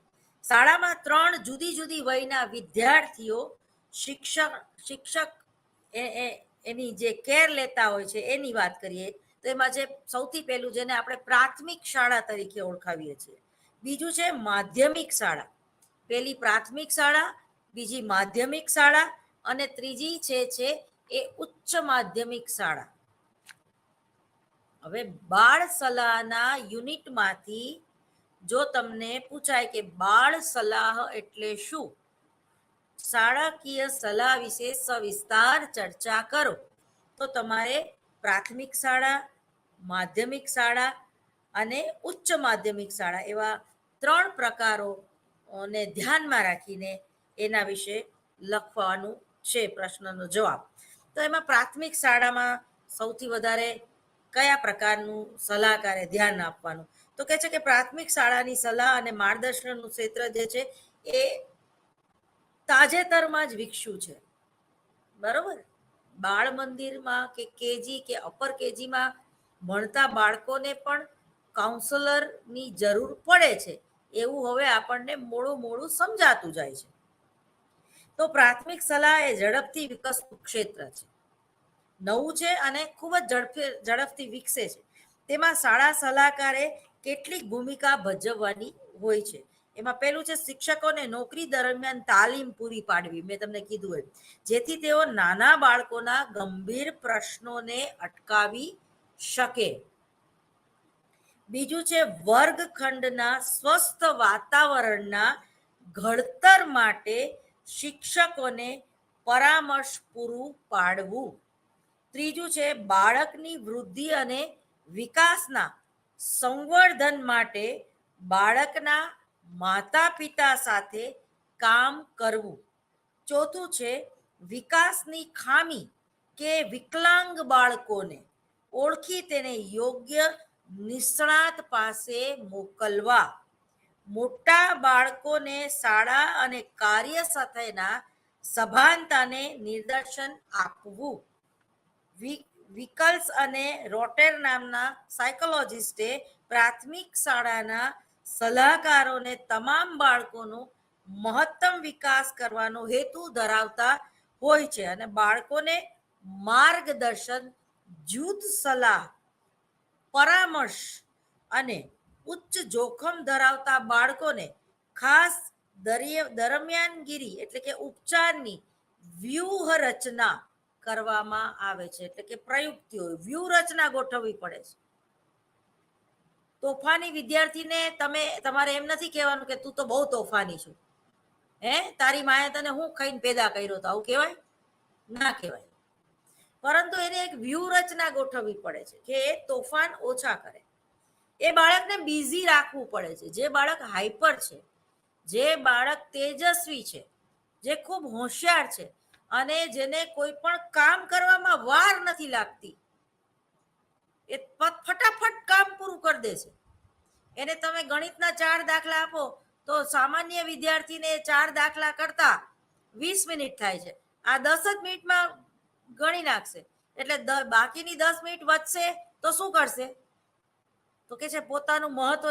શાળામાં 3 જુદી જુદી વયના વિદ્યાર્થીઓ શિક્ષક એની જે કેર લેતા હોય છે એની વાત કરીએ તો એમાં જે સૌથી પહેલું, જેને આપણે પ્રાથમિક શાળા તરીકે ઓળખાવીએ છીએ, બીજું છે માધ્યમિક શાળા. પહેલી પ્રાથમિક શાળા, બીજી માધ્યમિક શાળા અને ત્રીજી છે એ ઉચ્ચ માધ્યમિક શાળા. હવે બાળ સલાહના યુનિટમાંથી જો તમને પૂછાય કે બાળ સલાહ એટલે શું, શાળાકીય સલાહ વિશે સવિસ્તાર ચર્ચા કરો. તો તમારે પ્રાથમિક શાળા, માધ્યમિક શાળા અને ઉચ્ચ માધ્યમિક શાળા એવા 3 પ્રકારોને ધ્યાનમાં રાખીને એના વિશે લખવાનું છે પ્રશ્નનો જવાબ. તો એમાં પ્રાથમિક શાળામાં સૌથી વધારે કયા પ્રકારનું સલાહકારે ધ્યાન આપવાનું? તો કહે છે કે પ્રાથમિક શાળાની સલાહ અને માર્ગદર્શનનું ક્ષેત્ર જે છે એ તાજેતરમાં જ વિકસ્યું છે. બરોબર, બાળ મંદિરમાં કે કેજી કે અપર કેજીમાં ભણતા બાળકોને પણ કાઉન્સલરની જરૂર પડે છે એવું હવે આપણને મોડું મોડું સમજાતું જાય છે. તો પ્રાથમિક સલાહ એ ઝડપથી વિકસતું ક્ષેત્ર છે, નવું છે અને ખૂબ જ ઝડપથી વિકસે છે. તેમાં શાળા સલાહકારે કેટલીક ભૂમિકા ભજવવાની હોય છે. એમાં પહેલું છે શિક્ષકોને નોકરી દરમિયાન તાલીમ પૂરી પાડવી. મેં તમને કીધું એમ, જેથી તેઓ નાના બાળકોના ગંભીર પ્રશ્નોને અટકાવી શકે. બીજું છે વર્ગખંડના સ્વસ્થ વાતાવરણના ઘડતર માટે શિક્ષકોને પરામર્શ પૂરું પાડવું. ત્રીજું છે બાળકની વૃદ્ધિ અને વિકાસના સંવર્ધન માટે બાળકના માતા પિતા સાથે કામ કરવું. ચોથું છે વિકાસની ખામી કે વિકલાંગ બાળકોને ઓળખી તેને યોગ્ય નિષ્ણાત પાસે મોકલવા. મોટા બાળકોને શાળા અને કાર્ય સાથેના સભાનતાને નિદર્શન આપવું. વિકલ્સ અને રોટેર નામના સાયકોલોજિસ્ટે પ્રાથમિક શાળાના સલાહકારોને તમામ બાળકોનો મહત્તમ વિકાસ કરવાનો હેતુ ધરાવતા હોય છે અને બાળકોને માર્ગદર્શન, જૂથ સલાહ, પરામર્શ અને ઉચ્ચ જોખમ ધરાવતા બાળકોને ખાસ દરમિયાનગીરી એટલે કે ઉપચારની વ્યૂહરચના કરવામાં આવે છે. એટલે કે પ્રયુક્તિઓ, વ્યૂહરચના ગોઠવવી પડે છે. તોફાની વિદ્યાર્થીને તમારે એમ નથી કહેવાનું કે તું તો બહુ તોફાની છું, તારી માએ તને હું ખાઈને પેદા કર્યો તો, આવું કહેવાય ના કહેવાય. પરંતુ એને એક વ્યૂહરચના ગોઠવવી પડે છે કે એ તોફાન ઓછા કરે. એ બાળકને બિઝી રાખવું પડે છે. જે બાળક હાઈપર છે, જે બાળક તેજસ્વી છે, જે ખૂબ હોશિયાર છે અને જેને કોઈ પણ કામ કરવામાં વાર નથી લાગતી, એ ફટાફટ કામ પૂરું કરી દે છે. એને તમે ગણિતના 4 દાખલા આપો તો સામાન્ય વિદ્યાર્થીને 4 દાખલા કરતા 20 મિનિટ થાય છે, આ 10 જ મિનિટમાં ગણી નાખશે. એટલે બાકીની 10 મિનિટ વધશે તો શું કરશે? તો કે છે પોતાનું મહત્વ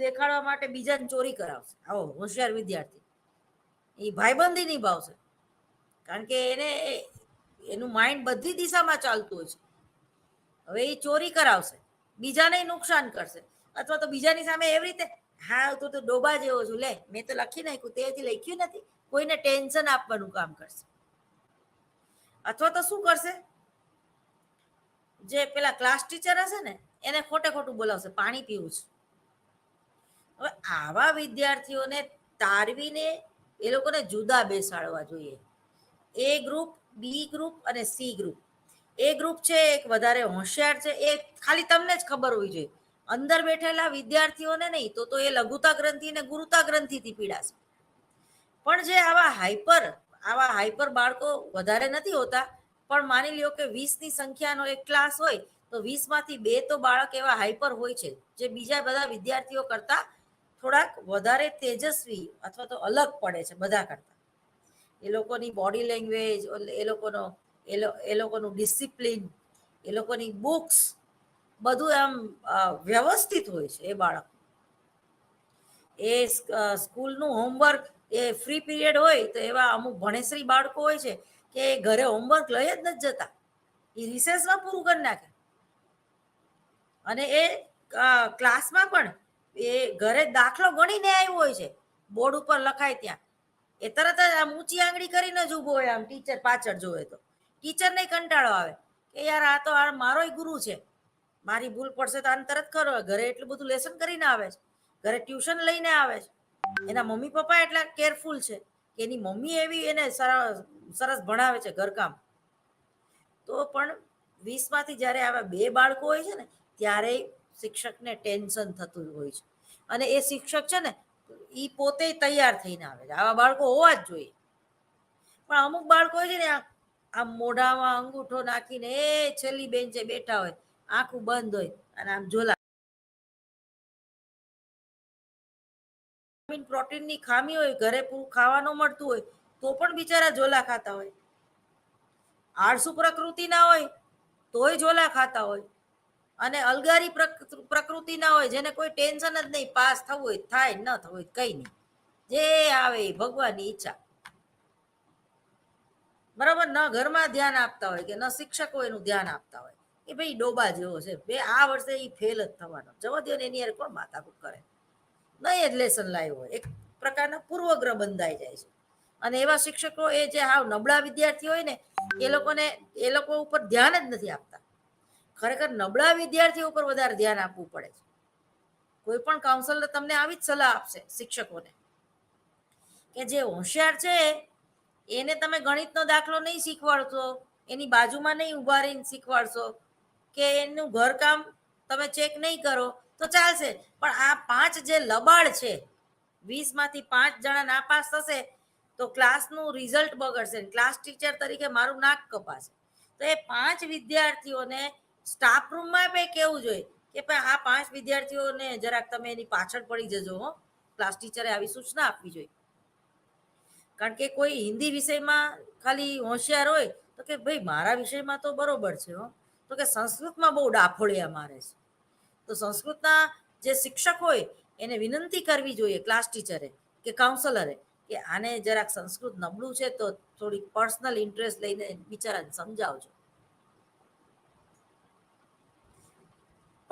દેખાડવા માટે બીજાને ચોરી કરાવશે. આવો હોશિયાર વિદ્યાર્થી એ ભાઈબંધી નિભાવશે, કારણ કે એને એનું માઇન્ડ બધી દિશામાં ચાલતું હોય છે. હવે એ ચોરી કરાવશે, બીજાને નુકસાન કરશે, અથવા તો બીજાની સામે એવી રીતે, હા તું તો ડોબા જેવો છું, લે મેં તો લખી નાખ્યું, તે હજી લખ્યું નથી, કોઈને ટેન્શન આપવાનું કામ કરશે. અથવા તો શું કરશે, જે પેલા ક્લાસ ટીચર હશે ને એને ખોટે ખોટું બોલાવશે, પાણી પીવું છે. હવે આવા વિદ્યાર્થીઓને તારવીને એ લોકોને જુદા બેસાડવા જોઈએ. એ ગ્રુપ, બી ગ્રુપ અને સી ગ્રુપ. એ ગ્રુપ છે એક વધારે હોશિયાર છે, એ ખાલી તમને જ ખબર હોવી જોઈએ. અંદર બેઠેલા વિદ્યાર્થીઓને નહીં, તો એ લઘુતા ગ્રંથિ અને ગુરુતા ગ્રંથિથી પીડાશે. પણ જે આવા હાઈપર બાળકો વધારે નથી હોતા, પણ માની લ્યો કે 20ની સંખ્યાનો એક ક્લાસ હોય તો 20માંથી 2 તો બાળક એવા હાઈપર હોય છે જે બીજા બધા વિદ્યાર્થીઓ કરતા થોડાક વધારે તેજસ્વી અથવા તો અલગ પડે છે બધા કરતા. એ લોકોની બોડી લેંગ્વેજ, એ લોકોનું ડિસિપ્લિન, એ લોકોની બુક્સ, બધું એમ વ્યવસ્થિત હોય છે. એ બાળક એ સ્કૂલનું હોમવર્ક એ ફ્રી પીરિયડ હોય તો એવા અમુક ભણેશ્રી બાળકો હોય છે કે ઘરે હોમવર્ક લઈ જ નથી જતા, એ રિસેસમાં પૂરું કરી નાખે. અને એ ક્લાસમાં પણ એ ઘરે દાખલો ગણીને આવ્યો હોય છે, બોર્ડ ઉપર લખાય ત્યાં એ તરત જ આમ ઊંચી આંગળી કરીને જ ઊભો હોય, આમ ટીચર પાછળ જોવે તો ટીચરને કંટાળો આવે કે યાર આ તો મારોય ગુરુ છે, મારી ભૂલ પડશે તો આને તરત કરો. ઘરે એટલું બધું લેસન કરીને આવે છે, ઘરે ટ્યુશન લઈને આવે છે, એના મમ્મી પપ્પા એટલા કેરફુલ છે કે એની મમ્મી એવી એને સરસ ભણાવે છે ઘરકામ, તો પણ 20માંથી જ્યારે આવા 2 બાળકો હોય છે ને ત્યારે શિક્ષકને ટેન્શન થતું હોય છે. અને એ શિક્ષક છે ને એ પોતે તૈયાર થઈને આવે છે, આવા બાળકો હોવા જ જોઈએ. પણ અમુક બાળકો હોય છે ને આમ મોઢામાં અંગૂઠો નાખીને એ છેલ્લી બેન્ચે બેઠા હોય, આંખું બંધ હોય અને આમ ઝોલા. પ્રોટીનની ખામી હોય, ઘરે પૂરું ખાવાનું મળતું હોય તો પણ બિચારા ઝોલા ખાતા હોય. આળસુ પ્રકૃતિ ના હોય તોય ઝોલા ખાતા હોય. અને અલગારી પ્રકૃતિ ના હોય, જેને કોઈ ટેન્શન જ નહીં, પાસ થવું હોય થાય, ન થવું હોય કઈ નહીં, જે આવે ભગવાનની ઈચ્છા. બરાબર, ન ઘરમાં ધ્યાન આપતા હોય કે ન શિક્ષકો એનું ધ્યાન આપતા હોય કે ભાઈ ડોબા જેવો છે, બે આ વર્ષે એ ફેલ જ થવાનો, જવા દો ને, એની યાર કોણ માથાકૂટ કરે. નહીં જ લેસન લાવ્યો હોય, એક પ્રકારના પૂર્વગ્રહ બંધાઈ જાય છે. અને એવા શિક્ષકો એ જે હાવ નબળા વિદ્યાર્થી હોય ને એ લોકો ઉપર ધ્યાન જ નથી આપતા. ખરેખર નબળા વિદ્યાર્થીઓ ઉપર વધારે ધ્યાન આપવું પડે છે. કોઈ પણ કાઉન્સલર તમને આવી જ સલાહ આપશે શિક્ષકોને કે જે હોશિયાર છે એને તમે ગણિતનો દાખલો નહીં શીખવાડશો, એની બાજુમાં નહીં ઉભા રહીને શીખવાડશો, કે એનું ઘરકામ તમે ચેક નહીં કરો તો ચાલશે. પણ આ 5 જે લબાડ છે, 20માંથી 5 જણા નાપાસ થશે તો ક્લાસનું રિઝલ્ટ બગડશે, ક્લાસ ટીચર તરીકે મારું નાક કપાશે. તો એ 5 વિદ્યાર્થીઓને સ્ટાફ રૂમમાં પણ કેવું જોઈએ કે ભાઈ આ 5 વિદ્યાર્થીઓને જરાક તમે એની પાછળ પડી જજો હો. ક્લાસ ટીચરે આવી સૂચના આપવી જોઈએ. કારણ કે કોઈ હિન્દી વિષયમાં ખાલી હોશિયાર હોય તો કે ભાઈ મારા વિષયમાં તો બરોબર છે હો, તો કે સંસ્કૃતમાં બહુ ડાફોડિયા મારે છે. તો સંસ્કૃતના જે શિક્ષક હોય એને વિનંતી કરવી જોઈએ ક્લાસ ટીચરે કે કાઉન્સલરે કે આને જરાક સંસ્કૃત નબળું છે તો થોડીક પર્સનલ ઇન્ટરેસ્ટ લઈને બિચારાને સમજાવજો.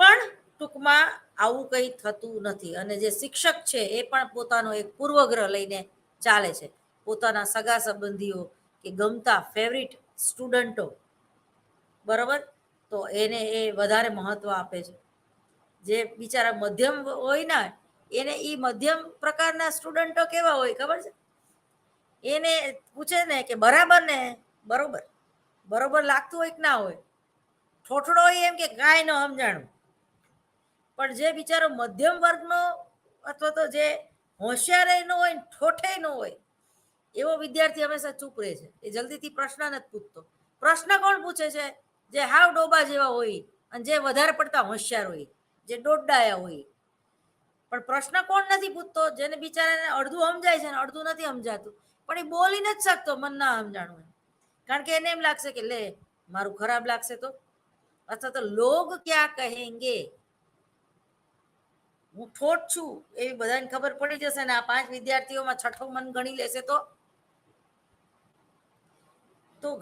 પણ ટૂંકમાં આવું કંઈ થતું નથી. અને જે શિક્ષક છે એ પણ પોતાનો એક પૂર્વગ્રહ લઈને ચાલે છે. પોતાના સગા સંબંધીઓ કે ગમતા ફેવરિટ સ્ટુડન્ટો, બરોબર, તો એને એ વધારે મહત્વ આપે છે. જે બિચારા મધ્યમ હોય ને એને એ મધ્યમ પ્રકારના સ્ટુડન્ટો કેવા હોય ખબર છે? એને પૂછે ને કે બરાબર ને, બરોબર, બરોબર લાગતું હોય કે ના હોય, ઠોઠડો હોય એમ કે કાંઈ ન સમજાણું. પણ જે બિચારો મધ્યમ વર્ગનો અથવા તો જે હોશિયાર ન હોય, ઠોઠે ન હોય, એવો વિદ્યાર્થી હંમેશા ચૂપ રહે છે. એ જલ્દીથી પ્રશ્ન નથી પૂછતો. પ્રશ્ન કોણ પૂછે છે? જે હાવ ડોબા જેવા હોય અને જે વધારે પડતા હોશિયાર હોય, જે દોડડાયા હોય. પણ પ્રશ્ન કોણ નથી પૂછતો? જેને બિચારાને અડધું સમજાય છે ને અડધું નથી સમજાતું, પણ એ બોલી નથી શકતો મન ના સમજાણું. કારણ કે એને એમ લાગશે કે લે મારું ખરાબ લાગશે તો, અથવા તો લોગ ક્યાં કહેંગે, હું ઠોઠ છું એવી બધાને ખબર પડી જશે ને આ 5 વિદ્યાર્થીઓમાં છઠ્ઠો મન ગણી લેશે તો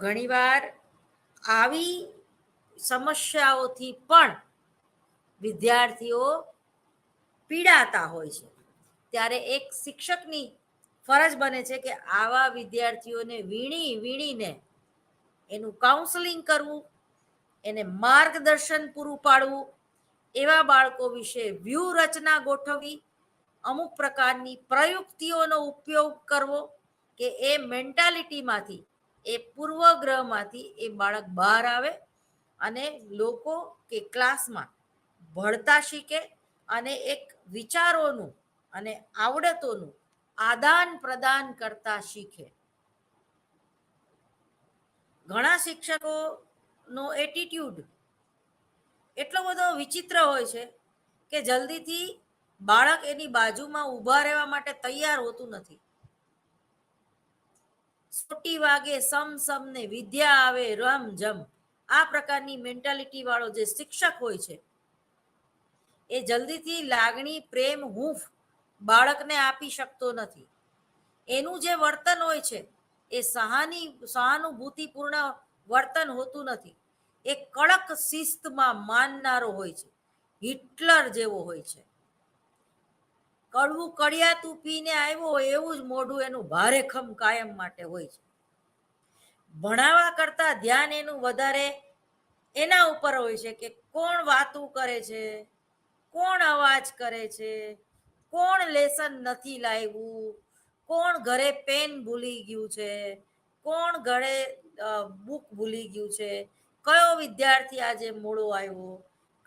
ઘણીવાર આવી સમસ્યાઓથી પણ વિદ્યાર્થીઓ પીડાતા હોય છે. ત્યારે એક શિક્ષકની ફરજ બને છે કે આવા વિદ્યાર્થીઓને વીણીને એનું કાઉન્સેલિંગ કરવું, એને માર્ગદર્શન પૂરું પાડવું, એવા બાળકો વિશે વ્યૂહરચના ગોઠવવી, અમુક પ્રકારની પ્રયુક્તિઓનો ઉપયોગ કરવો કે એ મેન્ટાલિટીમાંથી, એ પૂર્વગ્રહમાંથી એ બાળક બહાર આવે અને લોકો કે ક્લાસમાં ભણતા શીખે અને એક વિચારોનું અને આવડતોનું આદાન પ્રદાન કરતા શીખે. ઘણા શિક્ષકોનો એટીટ્યુડ એટલો બધો વિચિત્ર હોય છે કે જલ્દીથી બાળક એની બાજુમાં ઊભા રહેવા માટે તૈયાર હોતું નથી. સોટી વાગે સમ ને વિદ્યા આવે રમ જમ, આ પ્રકારની મેન્ટાલિટી વાળો જે શિક્ષક હોય છે એ જલ્દીથી લાગણી, પ્રેમ, હૂંફ બાળકને આપી શકતો નથી. એનું જે વર્તન હોય છે એ સહાનુભૂતિપૂર્ણ વર્તન હોતું નથી. એ કડક શિસ્તમાં માનનારો હોય છે, હિટલર જેવો હોય છે. કડવું કડિયાતું પીને આવ્યો હોય એવું જ મોઢું એનું ભારેખમ કાયમ માટે હોય છે. ભણાવવા કરતા ધ્યાન એનું વધારે એના ઉપર હોય છે કે કોણ વાતું કરે છે, કોણ અવાજ કરે છે, કોણ લેસન નથી લાવ્યું, કોણ ઘરે પેન ભૂલી ગયું છે, કોણ ઘરે બુક ભૂલી ગયું છે, કયો વિદ્યાર્થી આજે મોડો આવ્યો,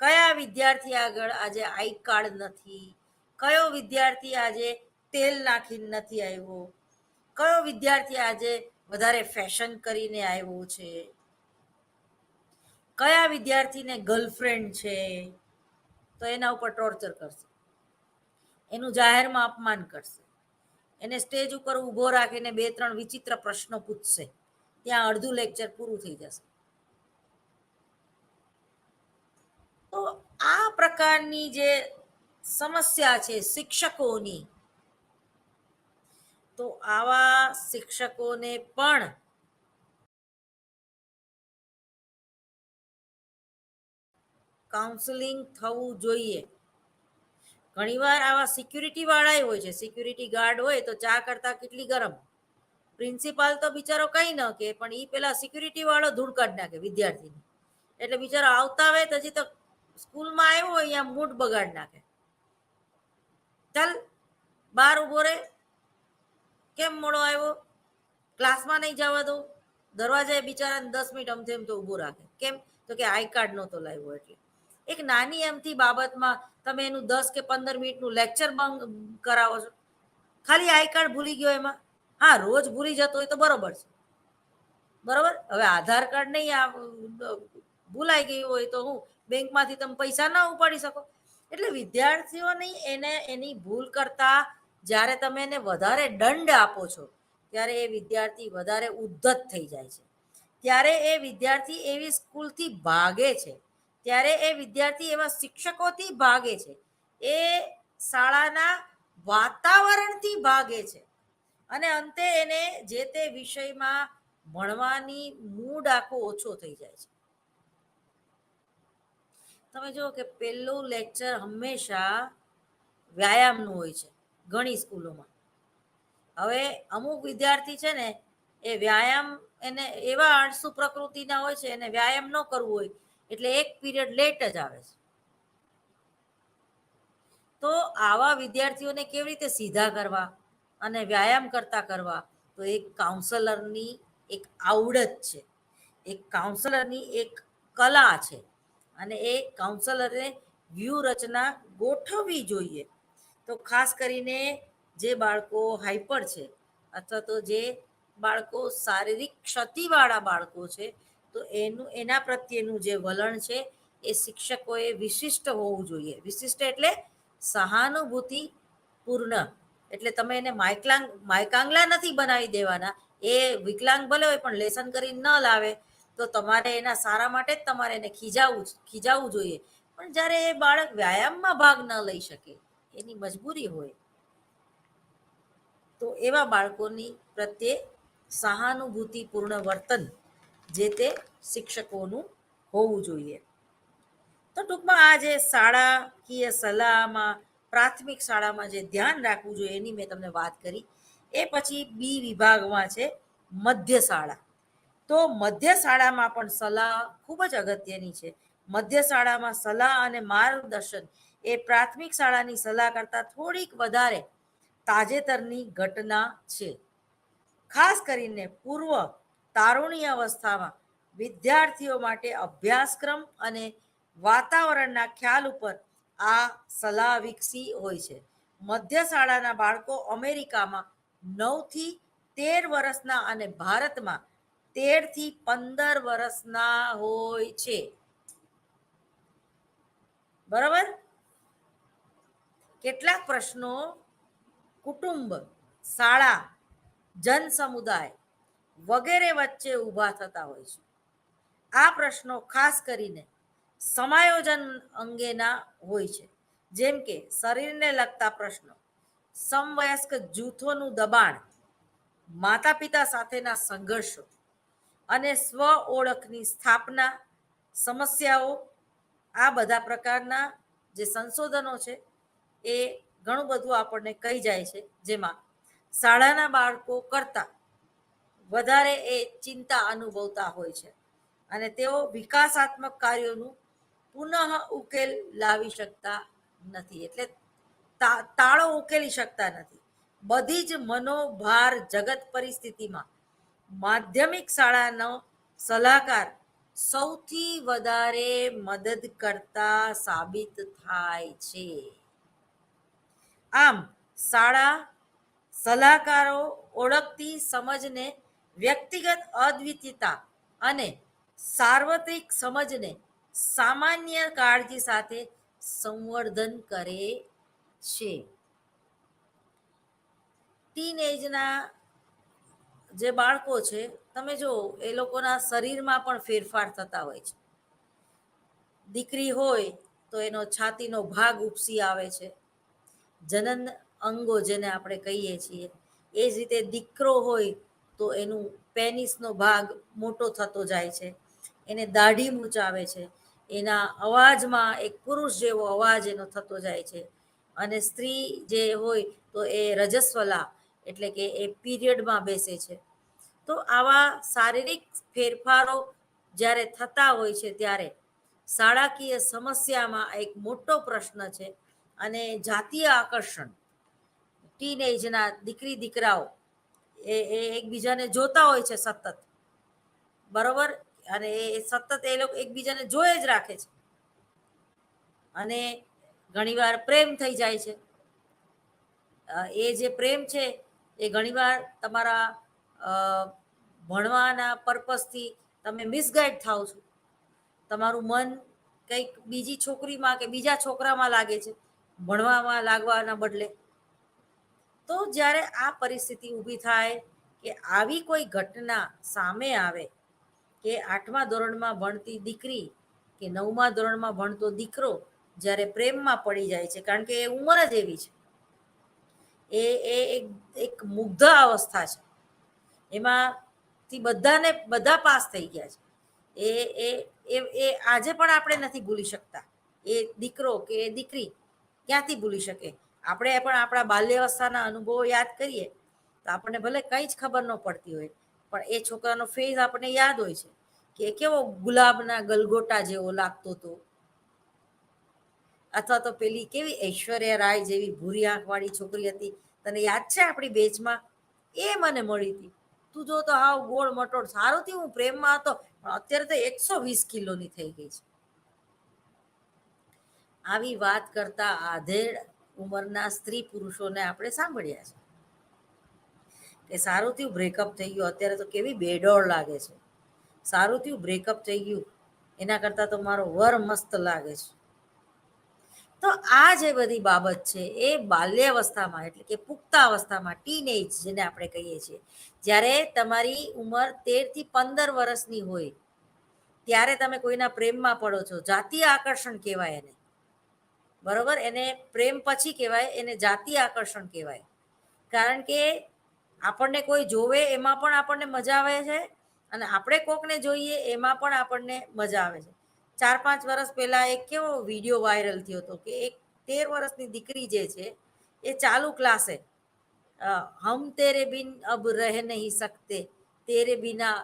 કયા વિદ્યાર્થી આગળ આજે આઈ કાર્ડ નથી, કયો વિદ્યાર્થી આજે તેલ નાખીને નથી આવ્યો, કયો વિદ્યાર્થી આજે વધારે ફેશન કરીને આવ્યો છે, કયા વિદ્યાર્થીને ગર્લફ્રેન્ડ છે, તો એના ઉપર ટોર્ચર કરશે, એનું જાહેરમાં અપમાન કરશે, એને સ્ટેજ ઉપર ઊભો રાખીને 2-3 વિચિત્ર પ્રશ્નો પૂછશે, ત્યાં અડધું લેક્ચર પૂરું થઈ જશે. તો આ પ્રકારની જે સમસ્યા છે શિક્ષકોની, તો આવા શિક્ષકોને પણ કાઉન્સેલિંગ થવું જોઈએ. ઘણીવાર આવા સિક્યુરિટી વાળા હોય છે, સિક્યુરિટી ગાર્ડ હોય તો ચા કરતા કેટલી ગરમ, પ્રિન્સિપાલ તો બિચારો કઈ ન કે, પણ એ પેલા સિક્યુરિટી વાળો ધૂળ કાઢ નાખે વિદ્યાર્થીને, એટલે બિચારો આવતા હોય તો હજી તો સ્કૂલમાં આવ્યો હોય અહીંયા મૂડ બગાડ નાખે, ચાલ બહાર ઉભો રે, કેમ મોડો આવ્યો, ક્લાસમાં નહીં જવા દો, દરવાજાએ બિચારાને 10 મિનિટ અમથે તો ઊભો રાખે, કેમ તો કે આઈ કાર્ડ નહોતો લાવ્યો. એટલે એક નાની એમથી બાબતમાં તમે એનું 10 કે 15 મિનિટનું લેક્ચર બંધ કરાવો છો, ખાલી આઈ કાર્ડ ભૂલી ગયો એમાં. હા, રોજ ભૂલી જતો હોય તો બરોબર છે, બરોબર. હવે આધાર કાર્ડ નહીં ભૂલાઈ ગયું હોય તો હું બેંકમાંથી તમે પૈસા ના ઉપાડી શકો. એટલે વિદ્યાર્થીઓની એને એની ભૂલ કરતા જ્યારે તમે એને વધારે દંડ આપો છો ત્યારે એ વિદ્યાર્થી વધારે ઉદ્ધત થઈ જાય છે, ત્યારે એ વિદ્યાર્થી એવી સ્કૂલથી ભાગે છે, ત્યારે એ વિદ્યાર્થી એવા શિક્ષકોથી ભાગે છે, એ શાળાના વાતાવરણથી ભાગે છે, અને અંતે એને જે તે વિષયમાં ભણવાની મૂડ આખો ઓછો થઈ જાય છે. તમે જુઓ કે પહેલું લેક્ચર હંમેશા વ્યાયામનું હોય છે ઘણી સ્કૂલોમાં. હવે અમુક વિદ્યાર્થી છે ને એ વ્યાયામ એને એવા આળસુ પ્રકૃતિના હોય છે, એને વ્યાયામ ન કરવું હોય એટલે એક પીરિયડ લેટ જ આવે છે. તો આવા વિદ્યાર્થીઓને કેવી રીતે સીધા કરવા અને વ્યાયામ કરતા કરવા, તો એક કાઉન્સલરની એક આવડત છે, એક કાઉન્સલરની એક કલા છે, અને એ કાઉન્સલરે વ્યૂહરચના ગોઠવવી જોઈએ. તો ખાસ કરીને જે બાળકો હાઈપર છે અથવા તો જે બાળકો શારીરિક ક્ષતિવાળા બાળકો છે, તો એના પ્રત્યેનું જે વલણ છે એ શિક્ષકોએ વિશિષ્ટ હોવું જોઈએ. વિશિષ્ટ એટલે સહાનુભૂતિ પૂર્ણ. એટલે તમે એને માયકાંગલા નથી બનાવી દેવાના, એ વિકલાંગ ભલે હોય પણ લેસન કરીને ન લાવે તો તમારે એના સારા માટે જ તમારે એને ખીજાવવું જોઈએ. પણ જ્યારે એ બાળક વ્યાયામમાં ભાગ ન લઈ શકે, એની મજબૂરી હોય, તો એવા બાળકોની પ્રત્યે સહાનુભૂતિપૂર્ણ વર્તન જે તે શિક્ષકોનું હોવું જોઈએ. તો ટૂંકમાં આ જે શાળાકીય સલાહમાં પ્રાથમિક શાળામાં જે ધ્યાન રાખવું જોઈએ એની મેં તમને વાત કરી. એ પછી બી વિભાગમાં છે મધ્ય શાળા. તો મધ્ય શાળામાં પણ સલાહ ખૂબ જ અગત્યની છે. મધ્ય શાળામાં સલાહ અને માર્ગદર્શન એ પ્રાથમિક શાળાની સલાહ કરતાં થોડીક વધારે તાજેતરની ઘટના છે. ખાસ કરીને પૂર્વ તારુણ્ય અવસ્થામાં વિદ્યાર્થીઓ માટે અભ્યાસક્રમ અને વાતાવરણના ખ્યાલ ઉપર આ સલાહ વિકસી હોય છે. મધ્ય શાળાના બાળકો અમેરિકામાં 9 થી 13 વર્ષના અને ભારતમાં 13 થી 15 વર્ષના હોય છે. બરાબર. કેટલાક પ્રશ્નો કુટુંબ, શાળા, જન સમુદાય વગેરે વચ્ચે ઊભા થતા હોય છે. આ પ્રશ્નો ખાસ કરીને સમાયોજન અંગેના હોય છે, જેમ કે શરીરને લગતા પ્રશ્નો, સમવયસ્ક જૂથોનું દબાણ, માતા પિતા સાથેના સંઘર્ષો અને સ્વ ઓળખની સ્થાપના સમસ્યાઓ. આ બધા પ્રકારના જે સંશોધનો છે એ ઘણું બધું આપણને કહી જાય છે, જેમાં શાળાના બાળકો કરતાં વધારે એ ચિંતા અનુભવતા હોય છે, અને તેઓ વિકાસાત્મક કાર્યોનું પુનઃ ઉકેલ લાવી શકતા નથી, એટલે તાળો ઉકેલી શકતા નથી. બધી જ મનોભાર જગત પરિસ્થિતિમાં માધ્યમિક શાળાનો સલાહકાર સૌથી વધારે મદદ કરતા સાબિત થાય છે. આમ શાળા સલાહકારો ઓળખતી સમજને, વ્યક્તિગત અદ્વિતીયતા અને સાર્વત્રિક સમજને સામાન્ય કાળજી સાથે સંવર્ધન કરે છે. ટીન એજના જે બાળકો છે, તમે જો એ લોકોના શરીરમાં પણ ફેરફાર થતા હોય છે. દીકરી હોય તો એનો છાતીનો ભાગ ઉપસી આવે છે, જનન અંગો જેને આપણે કહીએ છીએ. એ જ રીતે દીકરો હોય તો એનું પેનિસનો ભાગ મોટો થતો જાય છે, એને દાઢી મૂંચાવે છે, એના અવાજમાં એક પુરુષ જેવો અવાજ એનો થતો જાય છે. અને સ્ત્રી જે હોય તો એ રજસ્વલા એટલે કે એ પીરિયડમાં બેસે છે. તો આવા શારીરિક ફેરફારો જ્યારે થતા હોય છે ત્યારે શાળાકીય સમસ્યામાં એક મોટો પ્રશ્ન છે. અને જાતીય આકર્ષણ, ટીન એજના દીકરી દીકરાઓ એ એકબીજાને જોતા હોય છે સતત, બરોબર, અને એ સતત એ લોકો એકબીજાને જોઈ જ રાખે છે. અને ઘણીવાર પ્રેમ થઈ જાય છે. એ જે પ્રેમ છે એ ઘણીવાર તમારા ભણવાના પર્પઝથી તમે મિસગાઈડ થાવ છો. તમારું મન કંઈક બીજી છોકરીમાં કે બીજા છોકરામાં લાગે છે, ભણવામાં લાગવાના બદલે. તો જ્યારે આ પરિસ્થિતિ ઊભી થાય કે આવી કોઈ ઘટના સામે આવે કે 8મા ધોરણમાં ભણતી દીકરી કે 9મા ધોરણમાં ભણતો દીકરો જ્યારે પ્રેમમાં પડી જાય છે, કારણ કે એ ઉંમર જ એવી છે, એક મુગ્ધ અવસ્થા છે, એમાંથી બધા પાસ થઈ ગયા છે. એ આજે પણ આપણે નથી ભૂલી શકતા. એ દીકરો કે એ દીકરી ક્યાંથી ભૂલી શકે? આપણે પણ આપણા બાલ્યાવસ્થાના અનુભવો યાદ કરીએ તો આપણને ભલે કંઈ જ ખબર ન પડતી હોય, પણ એ છોકરાનો ફેસ આપણને યાદ હોય છે કે કેવો ગુલાબના ગલગોટા જેવો લાગતો હતો. અથવા તો પેલી કેવી ઐશ્વર્યા રાય જેવી ભૂરી આંખવાળી છોકરી હતી, તને યાદ છે આપણી બેચમાં? એ મને મળી હતી. તું જો તો હાવ ગોળ મટોળ, સારું થી હું પ્રેમમાં હતો, પણ અત્યારે તો 120 કિલોની થઈ ગઈ છે. આવી વાત કરતા આધેડ ઉંમરના સ્ત્રી પુરુષોને આપણે સાંભળ્યા છે કે સારું થયું બ્રેકઅપ થઈ ગયું, અત્યારે તો કેવી બેડોળ લાગે છે, સારું થયું બ્રેકઅપ થઈ ગયું, એના કરતાં તો મારો વર મસ્ત લાગે છે. તો આ જે બધી બાબત છે એ બાલ્યાવસ્થામાં એટલે કે પુખ્તાવસ્થામાં, ટીન એજ જેને આપણે કહીએ છીએ, જ્યારે તમારી ઉંમર 13 થી 15 વર્ષની હોય ત્યારે તમે કોઈના પ્રેમમાં પડો છો. જાતીય આકર્ષણ કહેવાય એને, બરોબર, એને પ્રેમ પછી કહેવાય, એને જાતીય આકર્ષણ કહેવાય. કારણ કે આપણને કોઈ જોવે એમાં પણ આપણને મજા આવે છે, અને આપણે કોકને જોઈએ એમાં પણ આપણને મજા આવે છે. 4-5 વર્ષ પહેલા એક કેવો વિડીયો વાયરલ થયો હતો કે એક 13 વર્ષની દીકરી જે છે એ ચાલુ ક્લાસે હમ તેરે બિન અબ રહ નહીં સકતે, તેરે બિના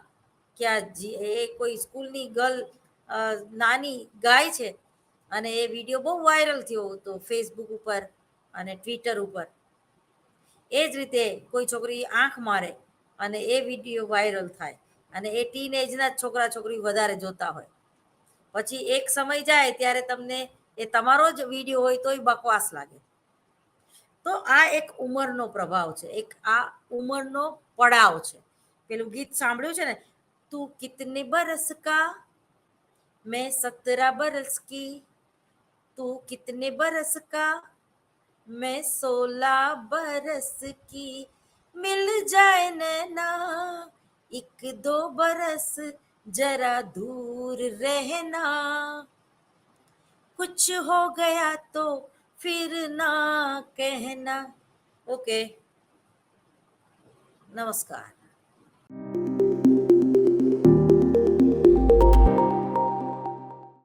ક્યાં જી, એ કોઈ સ્કૂલની ગર્લ નાની ગાય છે, અને એ વિડીયો બહુ વાયરલ થયો હતો ફેસબુક ઉપર અને ટ્વિટર ઉપર. એ જ રીતે કોઈ છોકરી આંખ મારે અને એ વિડીયો વાયરલ થાય, અને એ ટીન એજના જ છોકરા છોકરી વધારે જોતા હોય. પછી એક સમય જાય ત્યારે તમને એ તમારો જ વિડીયો હોય તોય બકવાસ લાગે. તો આ એક ઉંમરનો પ્રભાવ છે, એક આ ઉંમરનો પડાવ છે. પેલું ગીત સાંભળ્યું છે ને, તું કિતને બરસ કા, મેં 17 બરસ કી, તું કિતને બરસ કા, मैं 16 बरस की, मिल जाए नैना एक दो बरस जरा दूर रहना, कुछ हो गया तो फिर ना कहना. ओके, नमस्कार.